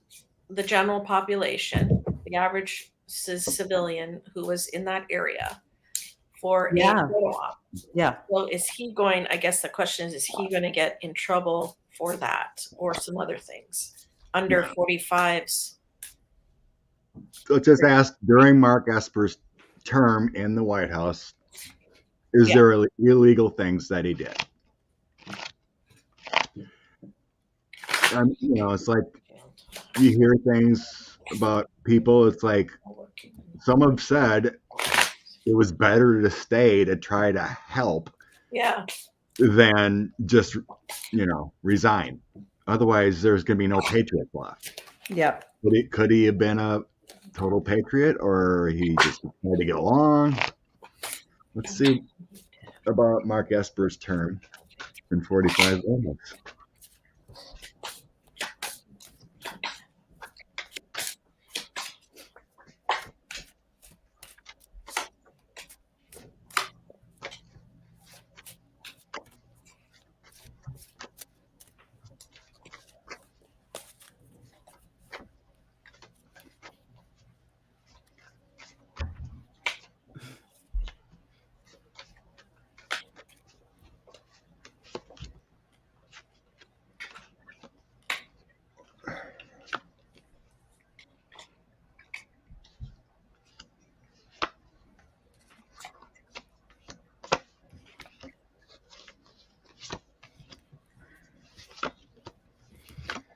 the general population, the average civilian who was in that area for a photo op. Yeah. So is he going, I guess the question is he going to get in trouble for that or some other things under 45s? Let's just ask, during Mark Esper's term in the White House, is there illegal things that he did? It's like you hear things about people. It's like some have said it was better to stay to try to help than just, resign. Otherwise, there's going to be no patriots left. Yeah. Could he have been a total patriot, or he just tried to get along? Let's see about Mark Esper's term in 45 minutes.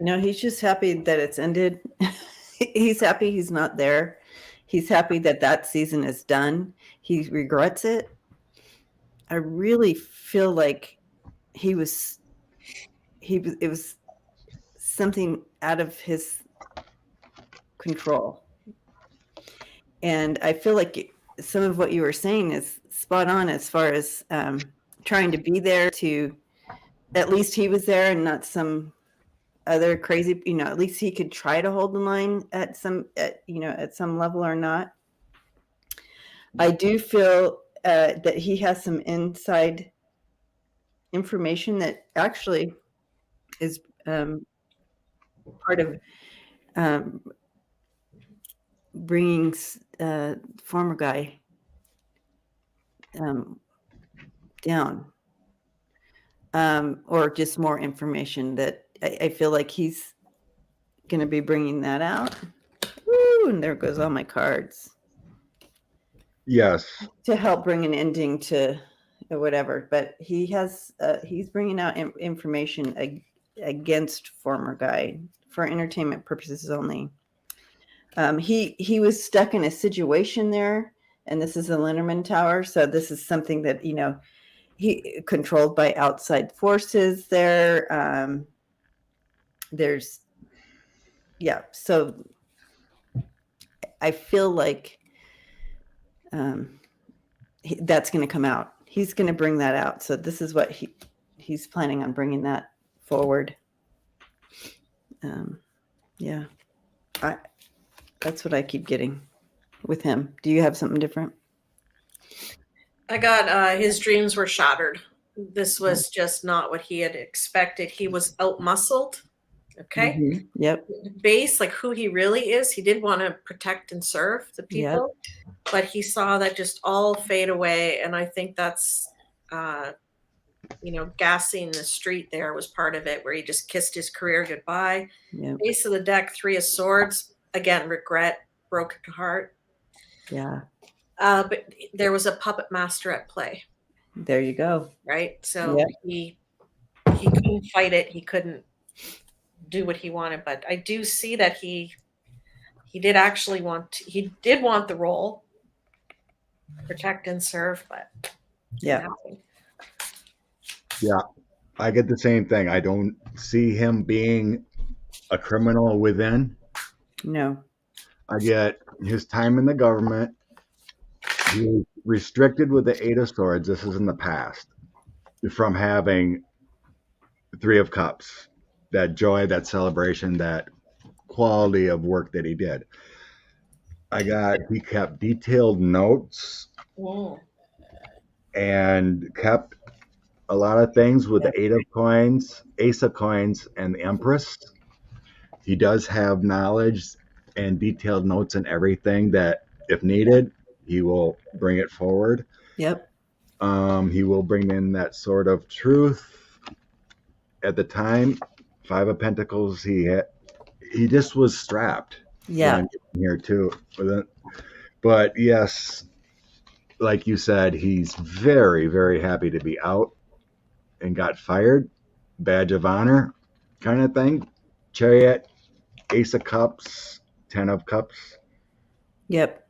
He's just happy that it's ended. He's happy he's not there. He's happy that that season is done. He regrets it. I really feel like it was something out of his control. And I feel like some of what you were saying is spot on as far as trying to be there to, at least he was there and not some other crazy, at least he could try to hold the line at some level or not. I do feel that he has some inside information that actually is part of bringing former guy down, or just more information that I feel like he's going to be bringing that out. Woo, and there goes all my cards. Yes. To help bring an ending to whatever, but he's bringing out information against former guy for entertainment purposes only. He was stuck in a situation there, and this is the Linderman Tower, so this is something that he controlled by outside forces there. So I feel like that's going to come out. He's going to bring that out. So this is what he's planning on bringing that forward. That's what I keep getting with him. Do you have something different? I got his dreams were shattered. This was just not what he had expected. He was out-muscled. Okay. Mm-hmm. Yep. Base, like who he really is. He did want to protect and serve the people, but he saw that just all fade away. And I think that's, gassing the street there was part of it, where he just kissed his career goodbye. Yep. Ace of the deck, 3 of swords. Again, regret, broken heart. Yeah. But there was a puppet master at play. There you go. Right. So he couldn't fight it. He couldn't do what he wanted, but I do see that he did actually want the role, protect and serve, but yeah, I get the same thing. I don't see him being a criminal within. No, I get his time in the government. He was restricted with the 8 of swords. This is in the past, from having 3 of cups. That joy, that celebration, that quality of work that he did. He kept detailed notes and kept a lot of things with the 8 of coins, Ace of coins, and the Empress. He does have knowledge and detailed notes and everything that, if needed, he will bring it forward. Yep. He will bring in that sword of truth. At the time, 5 of Pentacles, he just was strapped. Yeah. Here too. But yes, like you said, he's very, very happy to be out and got fired. Badge of honor kind of thing. Chariot, Ace of Cups, 10 of Cups. Yep.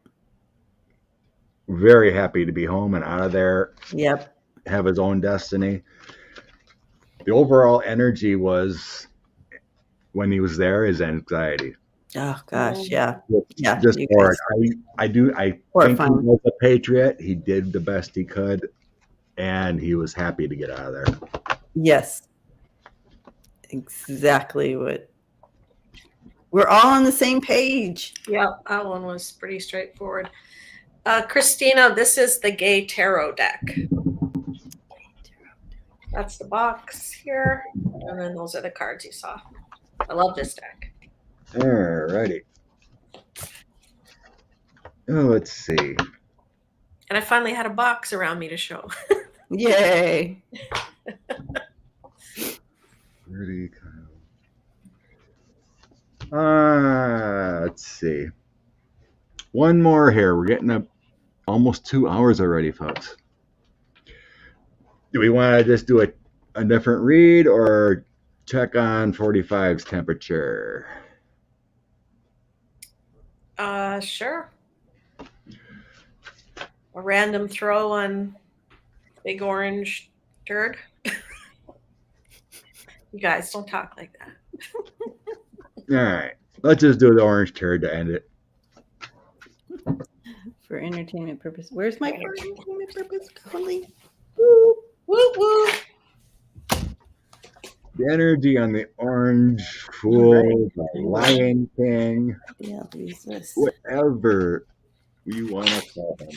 Very happy to be home and out of there. Yep. Have his own destiny. The overall energy was, when he was there, his anxiety. Oh gosh, yeah. Just for it. I think he was a patriot. He did the best he could, and he was happy to get out of there. Yes. Exactly what. We're all on the same page. Yeah, that one was pretty straightforward. Christina, this is the Gay Tarot deck. That's the box here. And then those are the cards you saw. I love this deck. All righty. Oh, let's see. And I finally had a box around me to show. Yay. Let's see. One more here. We're getting up almost 2 hours already, folks. Do we want to just do a different read, or check on 45's temperature. Sure. A random throw on big orange turd. You guys don't talk like that. All right. Let's just do the orange turd to end it. For entertainment purpose. Where's my for entertainment purpose, Colleen? Woo, woo. The energy on the orange fool, the Lion King, Yeah, use this. whatever you want to call him.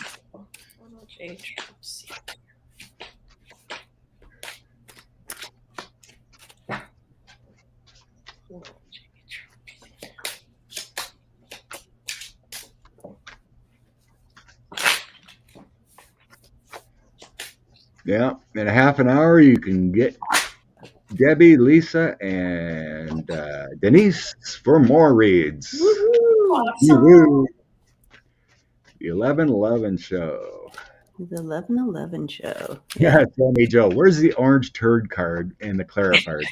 Yeah, in a half an hour, you can get Debbie, Lisa, and Denise for more reads. Awesome. The 11/11 show. The 11/11 show. Yeah, tell me, Joe, where's the orange turd card in the clarifier?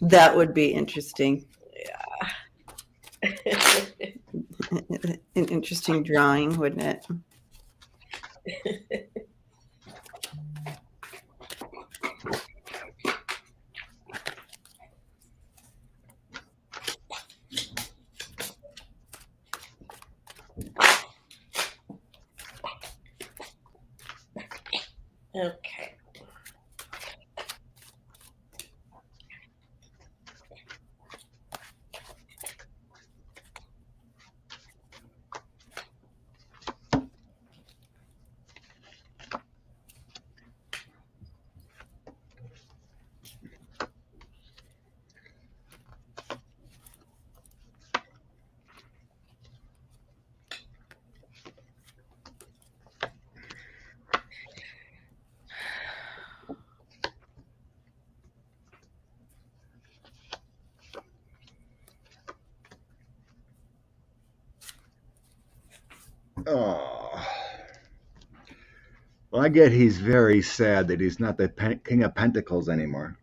That would be interesting. Yeah. An interesting drawing, wouldn't it? Okay. Oh. Well, I get he's very sad that he's not the King of Pentacles anymore.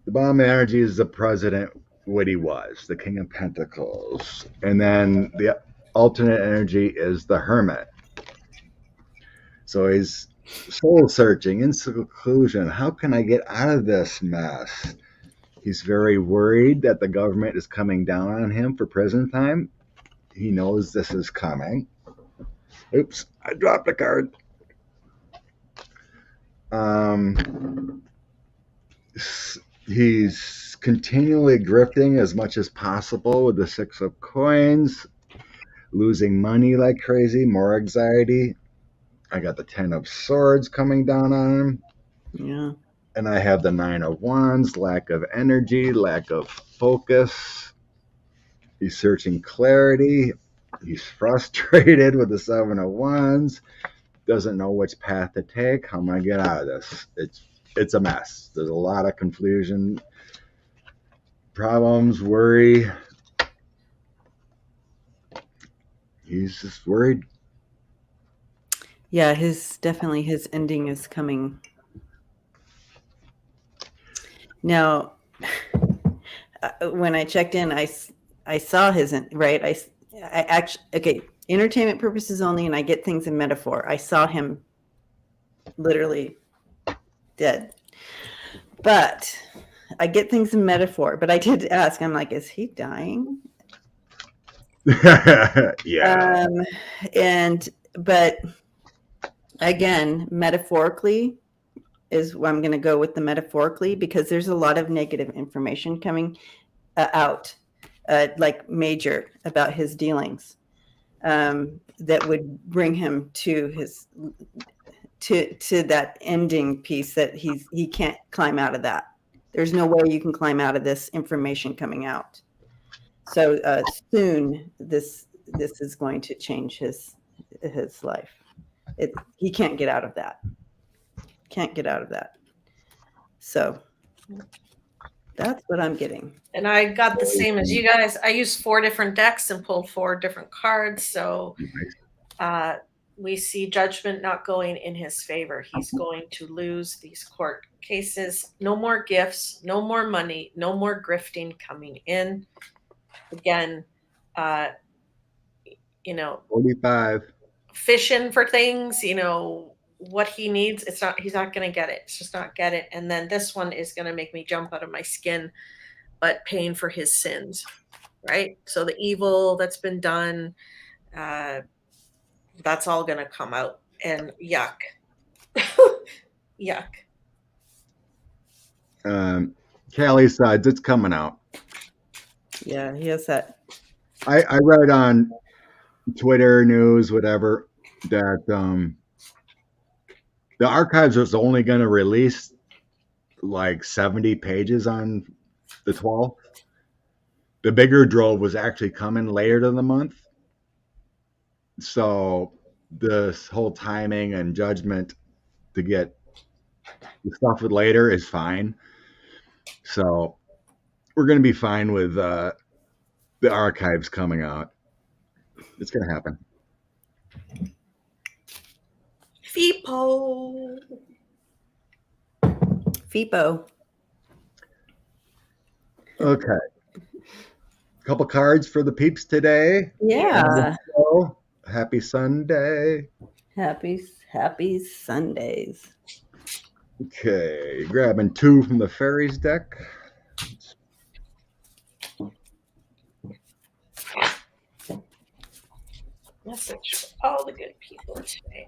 The bottom energy is the president, what he was, the King of Pentacles. And then the alternate energy is the Hermit. So he's soul searching, in seclusion. How can I get out of this mess? He's very worried that the government is coming down on him for prison time. He knows this is coming. Oops, I dropped a card. He's continually grifting as much as possible with the Six of Coins, losing money like crazy, more anxiety. I got the 10 of Swords coming down on him. Yeah. And I have the 9 of Wands, lack of energy, lack of focus. He's searching clarity. He's frustrated with the 7 of Wands. Doesn't know which path to take. How am I going to get out of this? It's a mess. There's a lot of confusion, problems, worry. He's just worried. Yeah, his ending is coming. Now, when I checked in, I saw his right. I actually, okay, entertainment purposes only, and I get things in metaphor. I saw him literally dead, but I get things in metaphor. But I did ask. I'm like, is he dying? Yeah. But again, metaphorically is I'm going to go with the metaphorically, because there's a lot of negative information coming out, like major, about his dealings, that would bring him to his to that ending piece that he can't climb out of that. There's no way you can climb out of this information coming out. So soon this is going to change his life. He can't get out of that. Can't get out of that. So that's what I'm getting. And I got the same as you guys. I used 4 different decks and pulled 4 different cards. So we see judgment not going in his favor. He's going to lose these court cases. No more gifts, no more money, no more grifting coming in. Again, 45. fishing for things, what he needs. He's not going to get it. It's just not get it. And then this one is going to make me jump out of my skin, but paying for his sins, right? So the evil that's been done, that's all going to come out, and yuck. Yuck. Callie said it's coming out. Yeah, he has that. I read on Twitter, news, whatever, that the archives was only going to release like 70 pages on the 12th. The bigger drove was actually coming later in the month. So this whole timing and judgment to get the stuff later is fine. So we're going to be fine with the archives coming out. It's going to happen. FIPO. Okay. Couple cards for the peeps today. Yeah. Happy Sunday. Happy Sundays. Okay, grabbing 2 from the fairies deck. Message for all the good people today.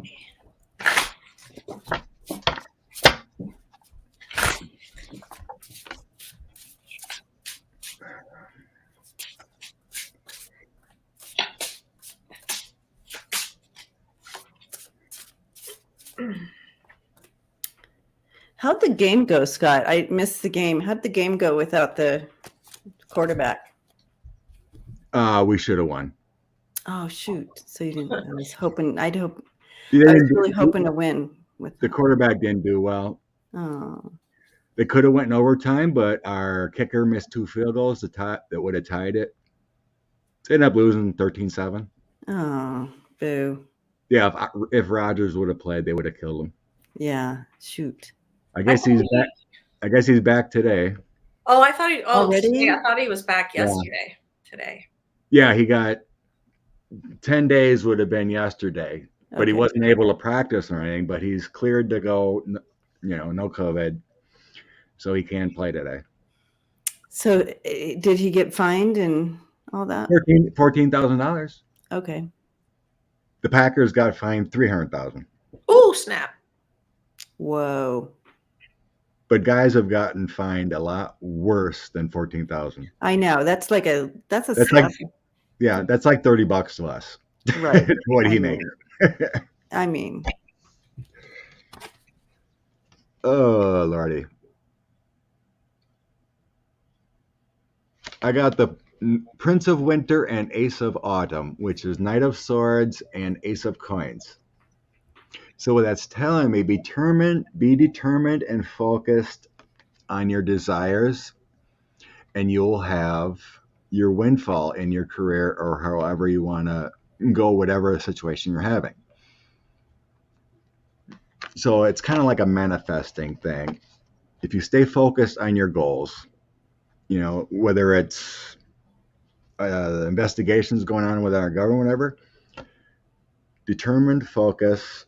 How'd the game go, Scott? I missed the game. How'd the game go without the quarterback? We should have won. Oh shoot! So you didn't. I was hoping. I was really hoping to win with the quarterback. Didn't do well. Oh. They could have went in overtime, but our kicker missed 2 field goals that would have tied it. They ended up losing 13-7. Oh, boo. Yeah, if Rodgers would have played, they would have killed him. Yeah, shoot. I guess he's back. I guess he's back today. Oh, I thought he. Oh, already? I thought he was back yesterday. Today. Yeah, he got 10 days would have been yesterday, but he wasn't able to practice or anything. But he's cleared to go. No COVID, so he can play today. So, did he get fined and all that? $14,000. Okay. The Packers got fined $300,000. Oh, snap! Whoa. But guys have gotten fined a lot worse than $14,000. I know. That's like that's like $30 less. Right. What he makes. I mean. Oh, Lordy. I got the Prince of Winter and Ace of Autumn, which is Knight of Swords and Ace of Coins. So what that's telling me, be determined and focused on your desires, and you'll have your windfall in your career or however you want to go, whatever situation you're having. So it's kind of like a manifesting thing. If you stay focused on your goals, whether it's investigations going on with our government, whatever, determined focus,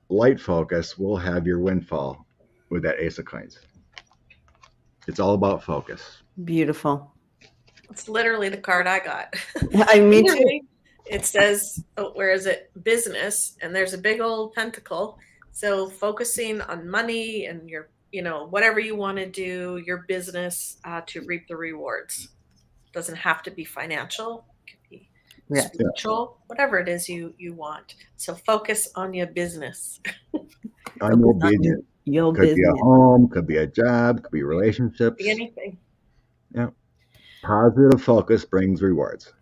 light focus will have your windfall with that Ace of Coins. It's all about focus. Beautiful. It's literally the card I got. Me too. It says, where is it? Business, and there's a big old pentacle. So focusing on money and your, whatever you want to do, your business to reap the rewards. Doesn't have to be financial. It could be spiritual, whatever it is you want. So focus on your business. On your business. Could be a home, could be a job, could be relationships. Could be anything. Yeah. Positive focus brings rewards.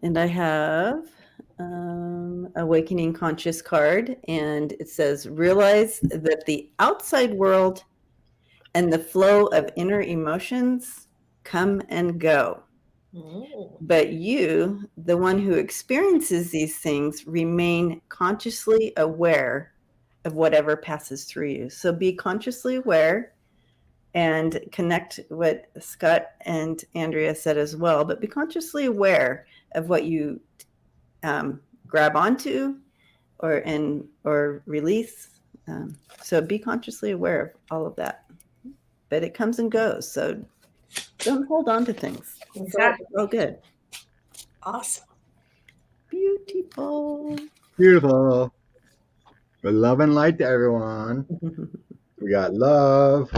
And I have Awakening Conscious card, and it says, realize that the outside world and the flow of inner emotions come and go. Mm. But you, the one who experiences these things, remain consciously aware of whatever passes through you. So be consciously aware and connect what Scott and Andrea said as well, but be consciously aware of what you grab onto or release. So be consciously aware of all of that. But it comes and goes. So don't hold on to things. Exactly. It's all good. Awesome. Beautiful. Beautiful. But love and light to everyone. We got love.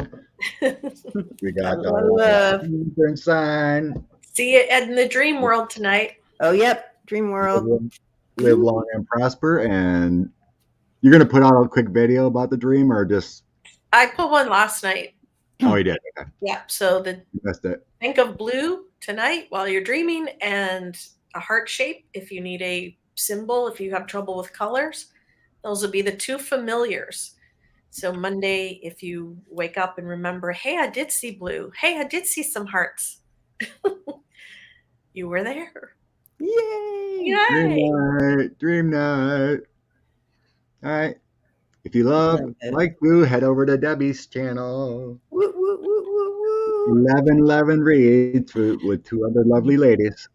We got love. the sign. See you in the dream world tonight. Oh, yep. Dream world. Live long and prosper. And you're going to put out a quick video about the dream or just. I put one last night. Oh, you did. Okay. Yeah. So You missed it. think of blue tonight while you're dreaming and a heart shape if you need a symbol, if you have trouble with colors. Those would be the two familiars. So Monday, if you wake up and remember, hey, I did see blue. Hey, I did see some hearts. You were there. Yay. Yay. Dream night. All right. If you love like blue, head over to Debbie's channel. Woo, woo, woo, woo, woo. 11 reads with two other lovely ladies.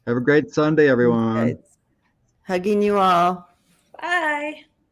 Have a great Sunday, everyone. Hugging you all.